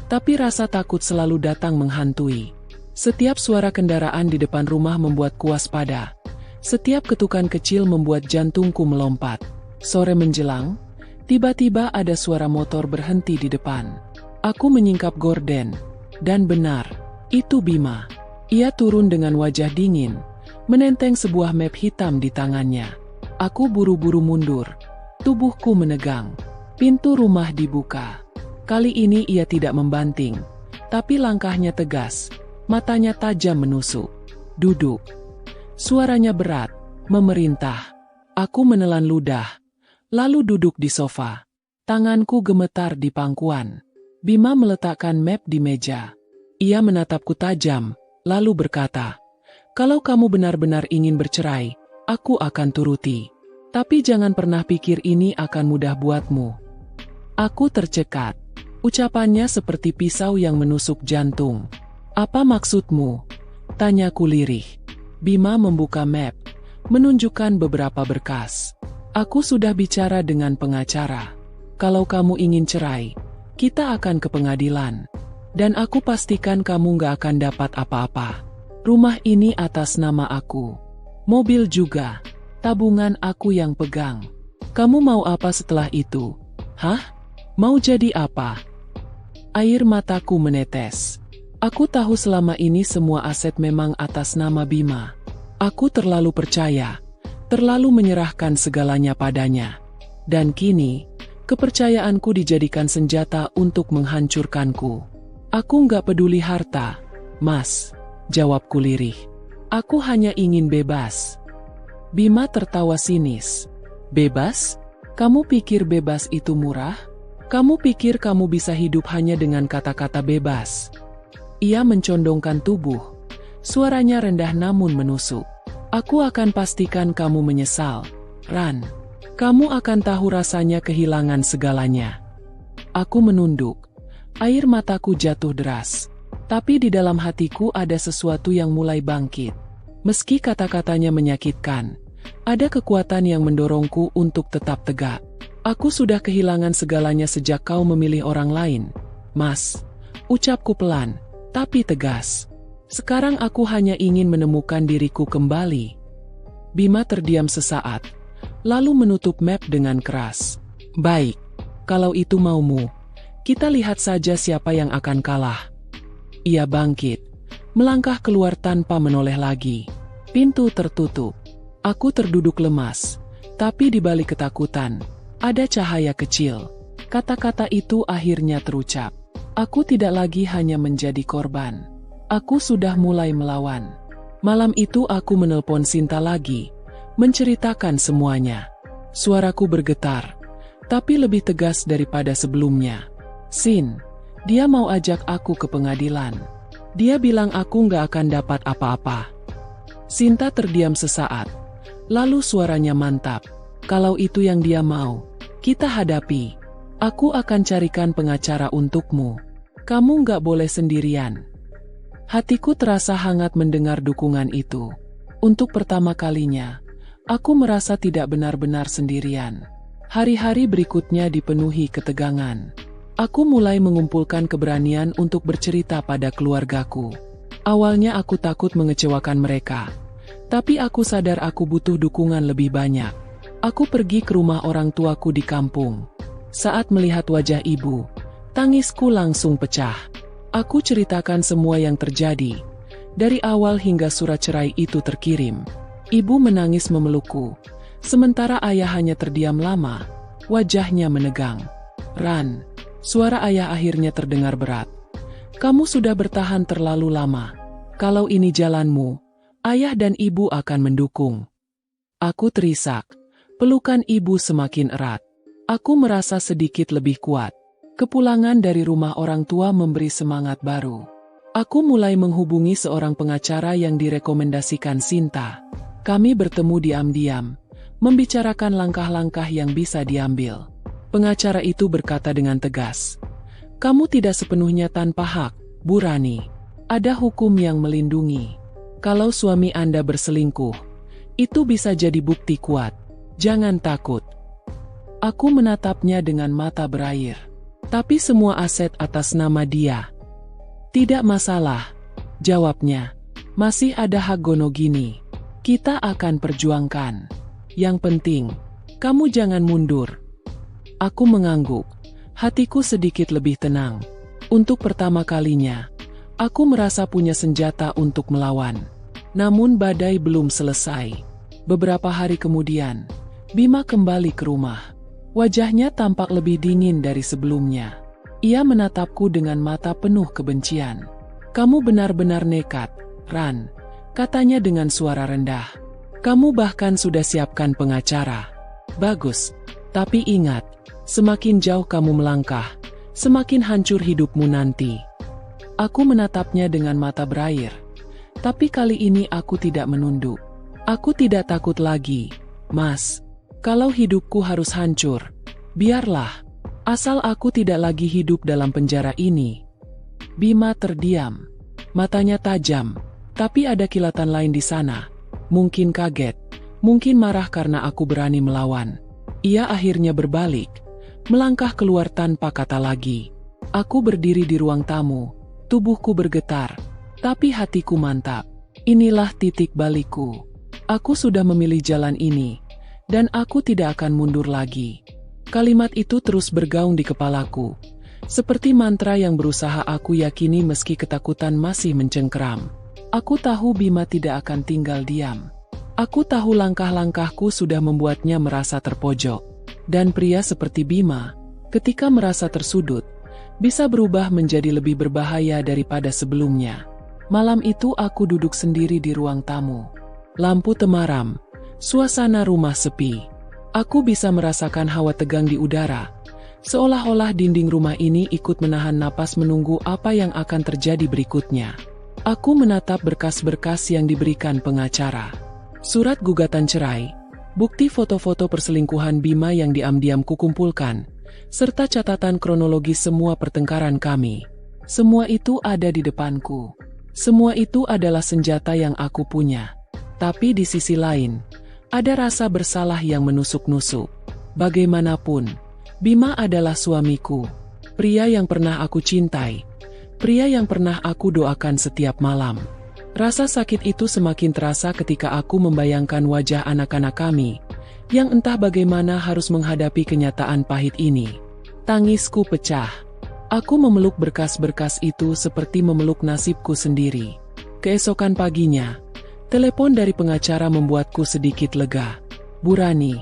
tapi rasa takut selalu datang menghantui. Setiap suara kendaraan di depan rumah membuatku waspada. Setiap ketukan kecil membuat jantungku melompat. Sore menjelang, tiba-tiba ada suara motor berhenti di depan. Aku menyingkap gorden, dan benar, itu Bima. Ia turun dengan wajah dingin, menenteng sebuah map hitam di tangannya. Aku buru-buru mundur. Tubuhku menegang. Pintu rumah dibuka. Kali ini ia tidak membanting, tapi langkahnya tegas. Matanya tajam menusuk. Duduk. Suaranya berat, memerintah. Aku menelan ludah, lalu duduk di sofa. Tanganku gemetar di pangkuan. Bima meletakkan map di meja. Ia menatapku tajam, lalu berkata, "Kalau kamu benar-benar ingin bercerai, aku akan turuti. Tapi jangan pernah pikir ini akan mudah buatmu." Aku tercekat. Ucapannya seperti pisau yang menusuk jantung. "Apa maksudmu?" tanyaku lirih. Bima membuka map, menunjukkan beberapa berkas. "Aku sudah bicara dengan pengacara. Kalau kamu ingin cerai, kita akan ke pengadilan. Dan aku pastikan kamu nggak akan dapat apa-apa. Rumah ini atas nama aku. Mobil juga. Tabungan aku yang pegang. Kamu mau apa setelah itu? Hah? Mau jadi apa?" Air mataku menetes. Aku tahu selama ini semua aset memang atas nama Bima. Aku terlalu percaya, terlalu menyerahkan segalanya padanya. Dan kini, kepercayaanku dijadikan senjata untuk menghancurkanku. "Aku nggak peduli harta, Mas," jawabku lirih. "Aku hanya ingin bebas." Bima tertawa sinis. "Bebas? Kamu pikir bebas itu murah? Kamu pikir kamu bisa hidup hanya dengan kata-kata bebas?" Ia mencondongkan tubuh. Suaranya rendah namun menusuk. "Aku akan pastikan kamu menyesal, Ran. Kamu akan tahu rasanya kehilangan segalanya." Aku menunduk. Air mataku jatuh deras. Tapi di dalam hatiku ada sesuatu yang mulai bangkit. Meski kata-katanya menyakitkan, ada kekuatan yang mendorongku untuk tetap tegak. "Aku sudah kehilangan segalanya sejak kau memilih orang lain, Mas," ucapku pelan, tapi tegas. "Sekarang aku hanya ingin menemukan diriku kembali." Bima terdiam sesaat, lalu menutup map dengan keras. "Baik, kalau itu maumu, kita lihat saja siapa yang akan kalah." Ia bangkit, melangkah keluar tanpa menoleh lagi. Pintu tertutup. Aku terduduk lemas, Tapi di balik ketakutan, ada cahaya kecil. Kata-kata itu akhirnya terucap. Aku tidak lagi hanya menjadi korban. Aku sudah mulai melawan. Malam itu aku menelpon Sinta lagi, menceritakan semuanya. Suaraku bergetar, tapi lebih tegas daripada sebelumnya. Sin, dia mau ajak aku ke pengadilan. Dia bilang aku nggak akan dapat apa-apa. Sinta terdiam sesaat, lalu suaranya mantap. Kalau itu yang dia mau, kita hadapi. Aku akan carikan pengacara untukmu. Kamu nggak boleh sendirian. Hatiku terasa hangat mendengar dukungan itu. Untuk pertama kalinya, aku merasa tidak benar-benar sendirian. Hari-hari berikutnya dipenuhi ketegangan. Aku mulai mengumpulkan keberanian untuk bercerita pada keluargaku. Awalnya aku takut mengecewakan mereka. Tapi aku sadar aku butuh dukungan lebih banyak. Aku pergi ke rumah orang tuaku di kampung. Saat melihat wajah ibu, tangisku langsung pecah. Aku ceritakan semua yang terjadi, dari awal hingga surat cerai itu terkirim. Ibu menangis memelukku, sementara ayah hanya terdiam lama, wajahnya menegang. Ran, suara ayah akhirnya terdengar berat. Kamu sudah bertahan terlalu lama. Kalau ini jalanmu, ayah dan ibu akan mendukung. Aku terisak, pelukan ibu semakin erat. Aku merasa sedikit lebih kuat. Kepulangan dari rumah orang tua memberi semangat baru. Aku mulai menghubungi seorang pengacara yang direkomendasikan Sinta. Kami bertemu diam-diam, membicarakan langkah-langkah yang bisa diambil. Pengacara itu berkata dengan tegas, "Kamu tidak sepenuhnya tanpa hak, Bu Rani. Ada hukum yang melindungi. Kalau suami Anda berselingkuh, itu bisa jadi bukti kuat. Jangan takut." Aku menatapnya dengan mata berair. Tapi semua aset atas nama dia. Tidak masalah, jawabnya. Masih ada hak Gonogini. Kita akan perjuangkan. Yang penting, kamu jangan mundur. Aku mengangguk. Hatiku sedikit lebih tenang. Untuk pertama kalinya, aku merasa punya senjata untuk melawan. Namun badai belum selesai. Beberapa hari kemudian, Bima kembali ke rumah. Wajahnya tampak lebih dingin dari sebelumnya. Ia menatapku dengan mata penuh kebencian. "Kamu benar-benar nekat, Ran," katanya dengan suara rendah. "Kamu bahkan sudah siapkan pengacara. Bagus, tapi ingat, semakin jauh kamu melangkah, semakin hancur hidupmu nanti." Aku menatapnya dengan mata berair. Tapi kali ini aku tidak menunduk. Aku tidak takut lagi, Mas. Kalau hidupku harus hancur, biarlah. Asal aku tidak lagi hidup dalam penjara ini. Bima terdiam. Matanya tajam. Tapi ada kilatan lain di sana. Mungkin kaget. Mungkin marah karena aku berani melawan. Ia akhirnya berbalik. Melangkah keluar tanpa kata lagi. Aku berdiri di ruang tamu. Tubuhku bergetar. Tapi hatiku mantap. Inilah titik balikku. Aku sudah memilih jalan ini. Dan aku tidak akan mundur lagi. Kalimat itu terus bergaung di kepalaku. Seperti mantra yang berusaha aku yakini meski ketakutan masih mencengkeram. Aku tahu Bima tidak akan tinggal diam. Aku tahu langkah-langkahku sudah membuatnya merasa terpojok. Dan pria seperti Bima, ketika merasa tersudut, bisa berubah menjadi lebih berbahaya daripada sebelumnya. Malam itu aku duduk sendiri di ruang tamu. Lampu temaram. Suasana rumah sepi. Aku bisa merasakan hawa tegang di udara. Seolah-olah dinding rumah ini ikut menahan napas menunggu apa yang akan terjadi berikutnya. Aku menatap berkas-berkas yang diberikan pengacara. Surat gugatan cerai, bukti foto-foto perselingkuhan Bima yang diam-diam kukumpulkan, serta catatan kronologis semua pertengkaran kami. Semua itu ada di depanku. Semua itu adalah senjata yang aku punya. Tapi di sisi lain, ada rasa bersalah yang menusuk-nusuk. Bagaimanapun, Bima adalah suamiku. Pria yang pernah aku cintai. Pria yang pernah aku doakan setiap malam. Rasa sakit itu semakin terasa ketika aku membayangkan wajah anak-anak kami, yang entah bagaimana harus menghadapi kenyataan pahit ini. Tangisku pecah. Aku memeluk berkas-berkas itu seperti memeluk nasibku sendiri. Keesokan paginya, telepon dari pengacara membuatku sedikit lega. "Bu Rani,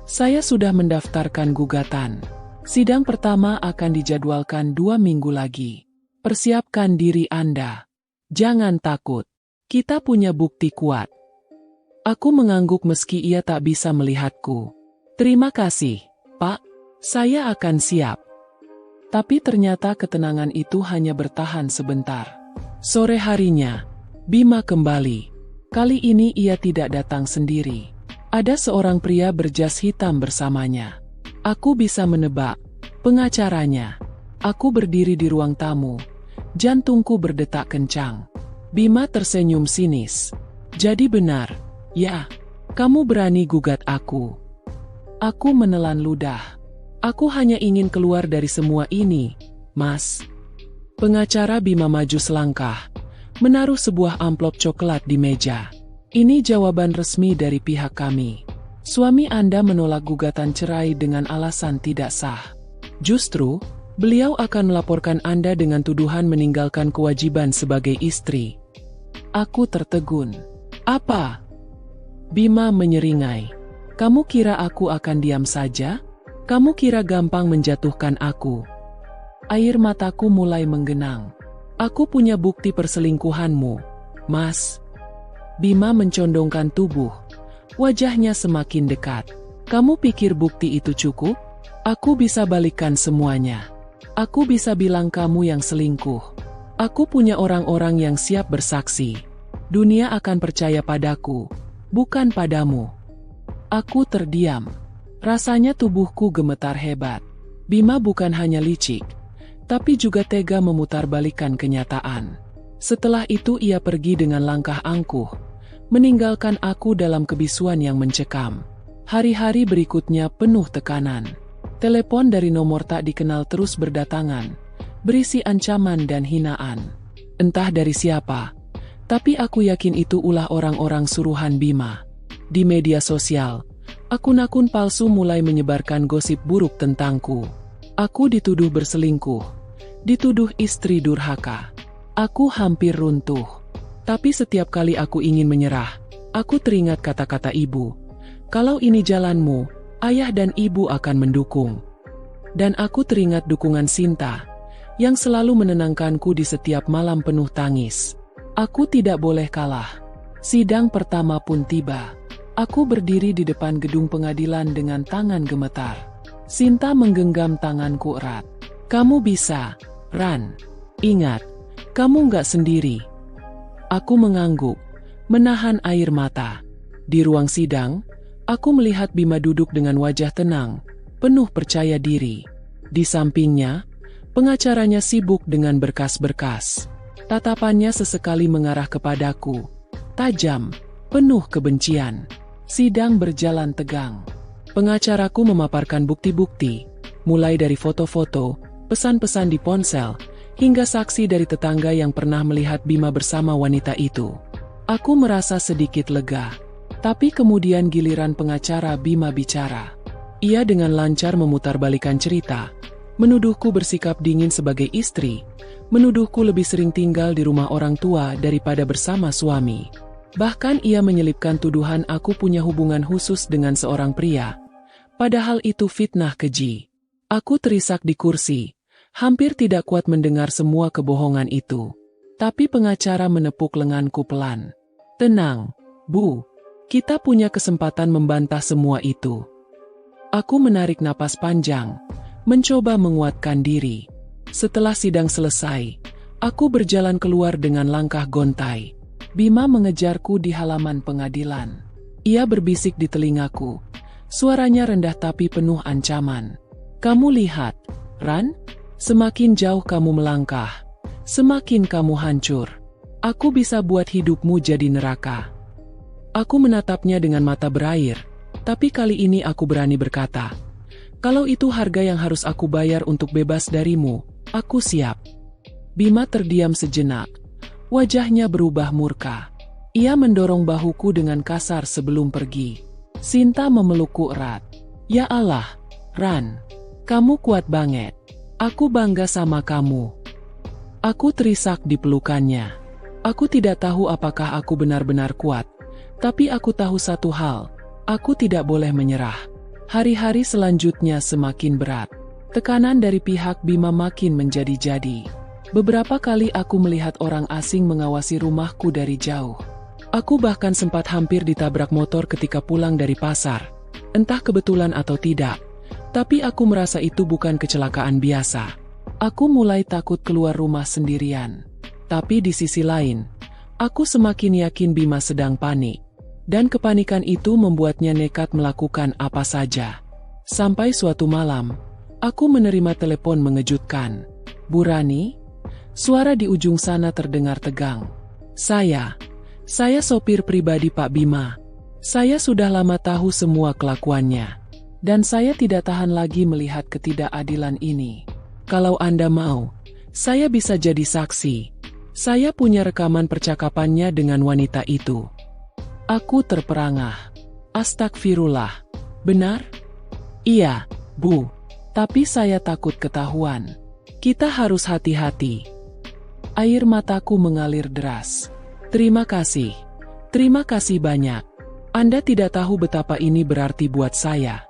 Saya sudah mendaftarkan gugatan. Sidang pertama akan dijadwalkan 2 minggu lagi. Persiapkan diri Anda. Jangan takut. Kita punya bukti kuat. Aku mengangguk meski ia tak bisa melihatku. Terima kasih, Pak. Saya akan siap. Tapi ternyata ketenangan itu hanya bertahan sebentar. Sore harinya, Bima kembali. Kali ini ia tidak datang sendiri. Ada seorang pria berjas hitam bersamanya. Aku bisa menebak, pengacaranya. Aku berdiri di ruang tamu. Jantungku berdetak kencang. Bima tersenyum sinis. Jadi benar, ya, kamu berani gugat aku. Aku menelan ludah. Aku hanya ingin keluar dari semua ini, Mas. Pengacara Bima maju selangkah, menaruh sebuah amplop coklat di meja. Ini jawaban resmi dari pihak kami. Suami Anda menolak gugatan cerai dengan alasan tidak sah. Justru, beliau akan melaporkan Anda dengan tuduhan meninggalkan kewajiban sebagai istri. Aku tertegun. Apa? Bima menyeringai. Kamu kira aku akan diam saja? Kamu kira gampang menjatuhkan aku? Air mataku mulai menggenang. Aku punya bukti perselingkuhanmu, Mas. Bima mencondongkan tubuh. Wajahnya semakin dekat. Kamu pikir bukti itu cukup? Aku bisa balikan semuanya. Aku bisa bilang kamu yang selingkuh. Aku punya orang-orang yang siap bersaksi. Dunia akan percaya padaku, bukan padamu. Aku terdiam. Rasanya tubuhku gemetar hebat. Bima bukan hanya licik, tapi juga tega memutarbalikkan kenyataan. Setelah itu ia pergi dengan langkah angkuh, meninggalkan aku dalam kebisuan yang mencekam. Hari-hari berikutnya penuh tekanan. Telepon dari nomor tak dikenal terus berdatangan, berisi ancaman dan hinaan. Entah dari siapa, tapi aku yakin itu ulah orang-orang suruhan Bima. Di media sosial, akun-akun palsu mulai menyebarkan gosip buruk tentangku. Aku dituduh berselingkuh, dituduh istri durhaka. Aku hampir runtuh. Tapi setiap kali aku ingin menyerah, aku teringat kata-kata ibu. Kalau ini jalanmu, ayah dan ibu akan mendukung. Dan aku teringat dukungan Sinta, yang selalu menenangkanku di setiap malam penuh tangis. Aku tidak boleh kalah. Sidang pertama pun tiba. Aku berdiri di depan gedung pengadilan dengan tangan gemetar. Sinta menggenggam tanganku erat. Kamu bisa, Ran. Ingat, kamu nggak sendiri. Aku mengangguk, menahan air mata. Di ruang sidang, aku melihat Bima duduk dengan wajah tenang, penuh percaya diri. Di sampingnya, pengacaranya sibuk dengan berkas-berkas. Tatapannya sesekali mengarah kepadaku, tajam, penuh kebencian. Sidang berjalan tegang. Pengacaraku memaparkan bukti-bukti, mulai dari foto-foto, pesan-pesan di ponsel, hingga saksi dari tetangga yang pernah melihat Bima bersama wanita itu. Aku merasa sedikit lega. Tapi kemudian giliran pengacara Bima bicara. Ia dengan lancar memutarbalikkan cerita, menuduhku bersikap dingin sebagai istri, menuduhku lebih sering tinggal di rumah orang tua daripada bersama suami. Bahkan ia menyelipkan tuduhan aku punya hubungan khusus dengan seorang pria. Padahal itu fitnah keji. Aku terisak di kursi, hampir tidak kuat mendengar semua kebohongan itu. Tapi pengacara menepuk lenganku pelan. Tenang, Bu. Kita punya kesempatan membantah semua itu. Aku menarik napas panjang, mencoba menguatkan diri. Setelah sidang selesai, aku berjalan keluar dengan langkah gontai. Bima mengejarku di halaman pengadilan. Ia berbisik di telingaku. Suaranya rendah tapi penuh ancaman. Kamu lihat, Ran? Semakin jauh kamu melangkah, semakin kamu hancur. Aku bisa buat hidupmu jadi neraka. Aku menatapnya dengan mata berair, tapi kali ini aku berani berkata, kalau itu harga yang harus aku bayar untuk bebas darimu, aku siap. Bima terdiam sejenak. Wajahnya berubah murka. Ia mendorong bahuku dengan kasar sebelum pergi. Sinta memelukku erat. Ya Allah, Ran, kamu kuat banget. Aku bangga sama kamu. Aku terisak di pelukannya. Aku tidak tahu apakah aku benar-benar kuat, tapi aku tahu satu hal, aku tidak boleh menyerah. Hari-hari selanjutnya semakin berat. Tekanan dari pihak Bima makin menjadi-jadi. Beberapa kali aku melihat orang asing mengawasi rumahku dari jauh. Aku bahkan sempat hampir ditabrak motor ketika pulang dari pasar. Entah kebetulan atau tidak, tapi aku merasa itu bukan kecelakaan biasa. Aku mulai takut keluar rumah sendirian. Tapi di sisi lain, aku semakin yakin Bima sedang panik. Dan kepanikan itu membuatnya nekat melakukan apa saja. Sampai suatu malam, aku menerima telepon mengejutkan. "Bu Rani?" Suara di ujung sana terdengar tegang. Saya sopir pribadi Pak Bima. Saya sudah lama tahu semua kelakuannya. Dan saya tidak tahan lagi melihat ketidakadilan ini. Kalau Anda mau, saya bisa jadi saksi. Saya punya rekaman percakapannya dengan wanita itu. Aku terperangah. Astagfirullah. Benar? Iya, Bu. Tapi saya takut ketahuan. Kita harus hati-hati. Air mataku mengalir deras. Terima kasih. Terima kasih banyak. Anda tidak tahu betapa ini berarti buat saya.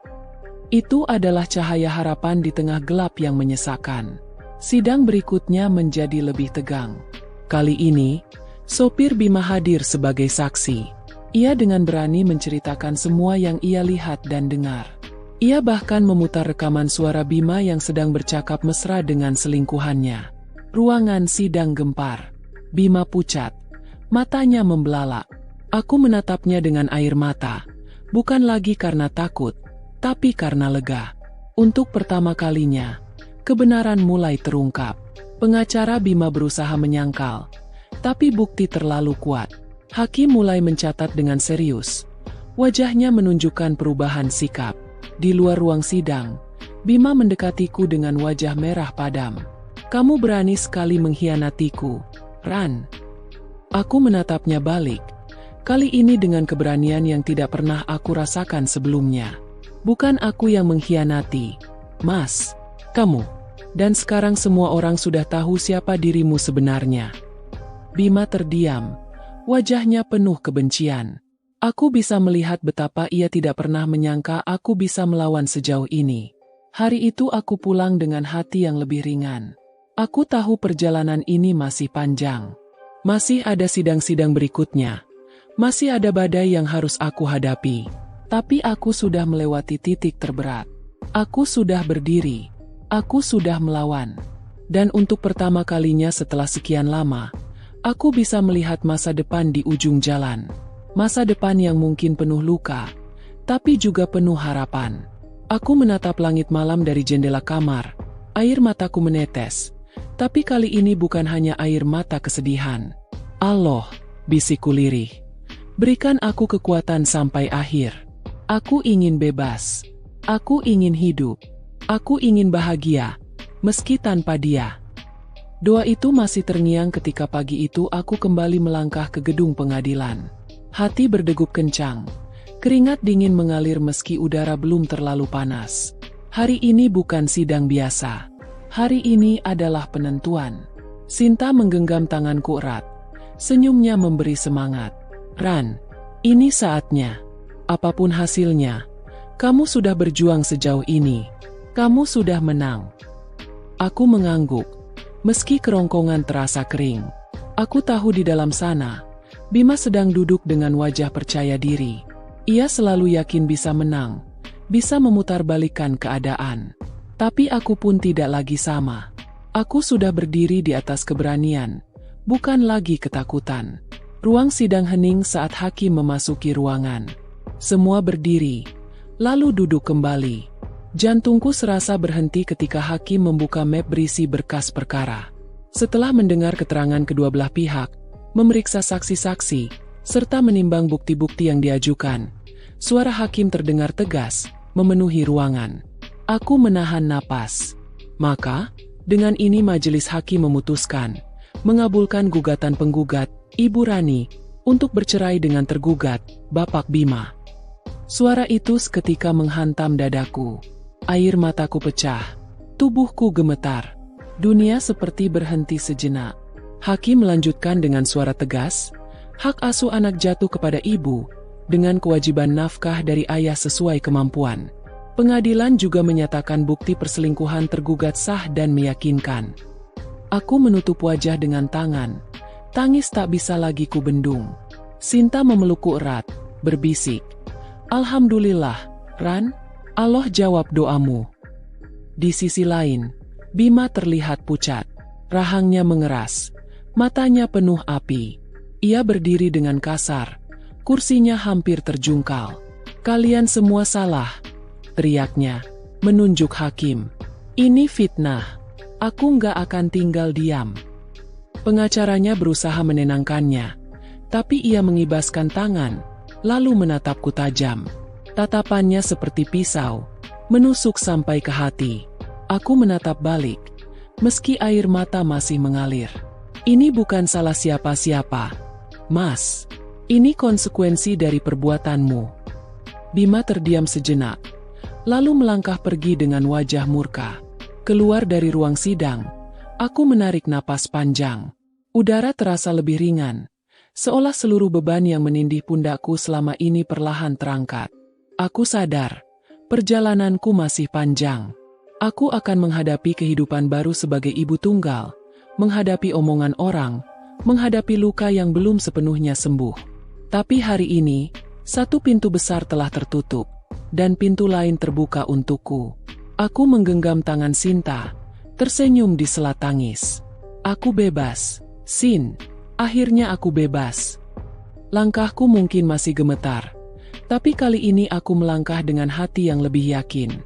Itu adalah cahaya harapan di tengah gelap yang menyesakan. Sidang berikutnya menjadi lebih tegang. Kali ini, sopir Bima hadir sebagai saksi. Ia dengan berani menceritakan semua yang ia lihat dan dengar. Ia bahkan memutar rekaman suara Bima yang sedang bercakap mesra dengan selingkuhannya. Ruangan sidang gempar. Bima pucat. Matanya membelalak. Aku menatapnya dengan air mata. Bukan lagi karena takut, tapi karena lega. Untuk pertama kalinya, kebenaran mulai terungkap. Pengacara Bima berusaha menyangkal, tapi bukti terlalu kuat. Hakim mulai mencatat dengan serius. Wajahnya menunjukkan perubahan sikap. Di luar ruang sidang, Bima mendekatiku dengan wajah merah padam. "Kamu berani sekali mengkhianatiku, Ran." Aku menatapnya balik. Kali ini dengan keberanian yang tidak pernah aku rasakan sebelumnya. "Bukan aku yang mengkhianati, Mas. Kamu. Dan sekarang semua orang sudah tahu siapa dirimu sebenarnya." Bima terdiam. Wajahnya penuh kebencian. Aku bisa melihat betapa ia tidak pernah menyangka aku bisa melawan sejauh ini. Hari itu aku pulang dengan hati yang lebih ringan. Aku tahu perjalanan ini masih panjang. Masih ada sidang-sidang berikutnya. Masih ada badai yang harus aku hadapi. Tapi aku sudah melewati titik terberat. Aku sudah berdiri. Aku sudah melawan. Dan untuk pertama kalinya setelah sekian lama, aku bisa melihat masa depan di ujung jalan. Masa depan yang mungkin penuh luka, tapi juga penuh harapan. Aku menatap langit malam dari jendela kamar. Air mataku menetes. Tapi kali ini bukan hanya air mata kesedihan. "Allah," bisikku lirih. "Berikan aku kekuatan sampai akhir. Aku ingin bebas. Aku ingin hidup. Aku ingin bahagia, meski tanpa dia." Doa itu masih terngiang ketika pagi itu aku kembali melangkah ke gedung pengadilan. Hati berdegup kencang. Keringat dingin mengalir meski udara belum terlalu panas. Hari ini bukan sidang biasa. Hari ini adalah penentuan. Sinta menggenggam tanganku erat. Senyumnya memberi semangat. "Ran, ini saatnya. Apapun hasilnya, kamu sudah berjuang sejauh ini. Kamu sudah menang." Aku mengangguk. Meski kerongkongan terasa kering, aku tahu di dalam sana, Bima sedang duduk dengan wajah percaya diri. Ia selalu yakin bisa menang, bisa memutarbalikkan keadaan. Tapi aku pun tidak lagi sama. Aku sudah berdiri di atas keberanian, bukan lagi ketakutan. Ruang sidang hening saat hakim memasuki ruangan. Semua berdiri, lalu duduk kembali. Jantungku serasa berhenti ketika hakim membuka map berisi berkas perkara. Setelah mendengar keterangan kedua belah pihak, memeriksa saksi-saksi, serta menimbang bukti-bukti yang diajukan, suara hakim terdengar tegas, memenuhi ruangan. Aku menahan napas. Maka, dengan ini majelis hakim memutuskan, mengabulkan gugatan penggugat, Ibu Rani, untuk bercerai dengan tergugat, Bapak Bima. Suara itu seketika menghantam dadaku. Air mataku pecah. Tubuhku gemetar. Dunia seperti berhenti sejenak. Hakim melanjutkan dengan suara tegas, hak asuh anak jatuh kepada ibu, dengan kewajiban nafkah dari ayah sesuai kemampuan. Pengadilan juga menyatakan bukti perselingkuhan tergugat sah dan meyakinkan. Aku menutup wajah dengan tangan. Tangis tak bisa lagi kubendung. Sinta memelukku erat, berbisik, "Alhamdulillah, Ran, Allah jawab doamu." Di sisi lain, Bima terlihat pucat. Rahangnya mengeras. Matanya penuh api. Ia berdiri dengan kasar. Kursinya hampir terjungkal. "Kalian semua salah," teriaknya, menunjuk hakim. "Ini fitnah. Aku nggak akan tinggal diam." Pengacaranya berusaha menenangkannya, tapi ia mengibaskan tangan, lalu menatapku tajam. Tatapannya seperti pisau, menusuk sampai ke hati. Aku menatap balik, meski air mata masih mengalir. "Ini bukan salah siapa-siapa, Mas. Ini konsekuensi dari perbuatanmu." Bima terdiam sejenak, lalu melangkah pergi dengan wajah murka. Keluar dari ruang sidang, aku menarik napas panjang. Udara terasa lebih ringan, seolah seluruh beban yang menindih pundakku selama ini perlahan terangkat. Aku sadar, perjalananku masih panjang. Aku akan menghadapi kehidupan baru sebagai ibu tunggal, menghadapi omongan orang, menghadapi luka yang belum sepenuhnya sembuh. Tapi hari ini, satu pintu besar telah tertutup, dan pintu lain terbuka untukku. Aku menggenggam tangan Sinta, tersenyum di sela tangis. "Aku bebas, Sin. Akhirnya aku bebas." Langkahku mungkin masih gemetar, tapi kali ini aku melangkah dengan hati yang lebih yakin.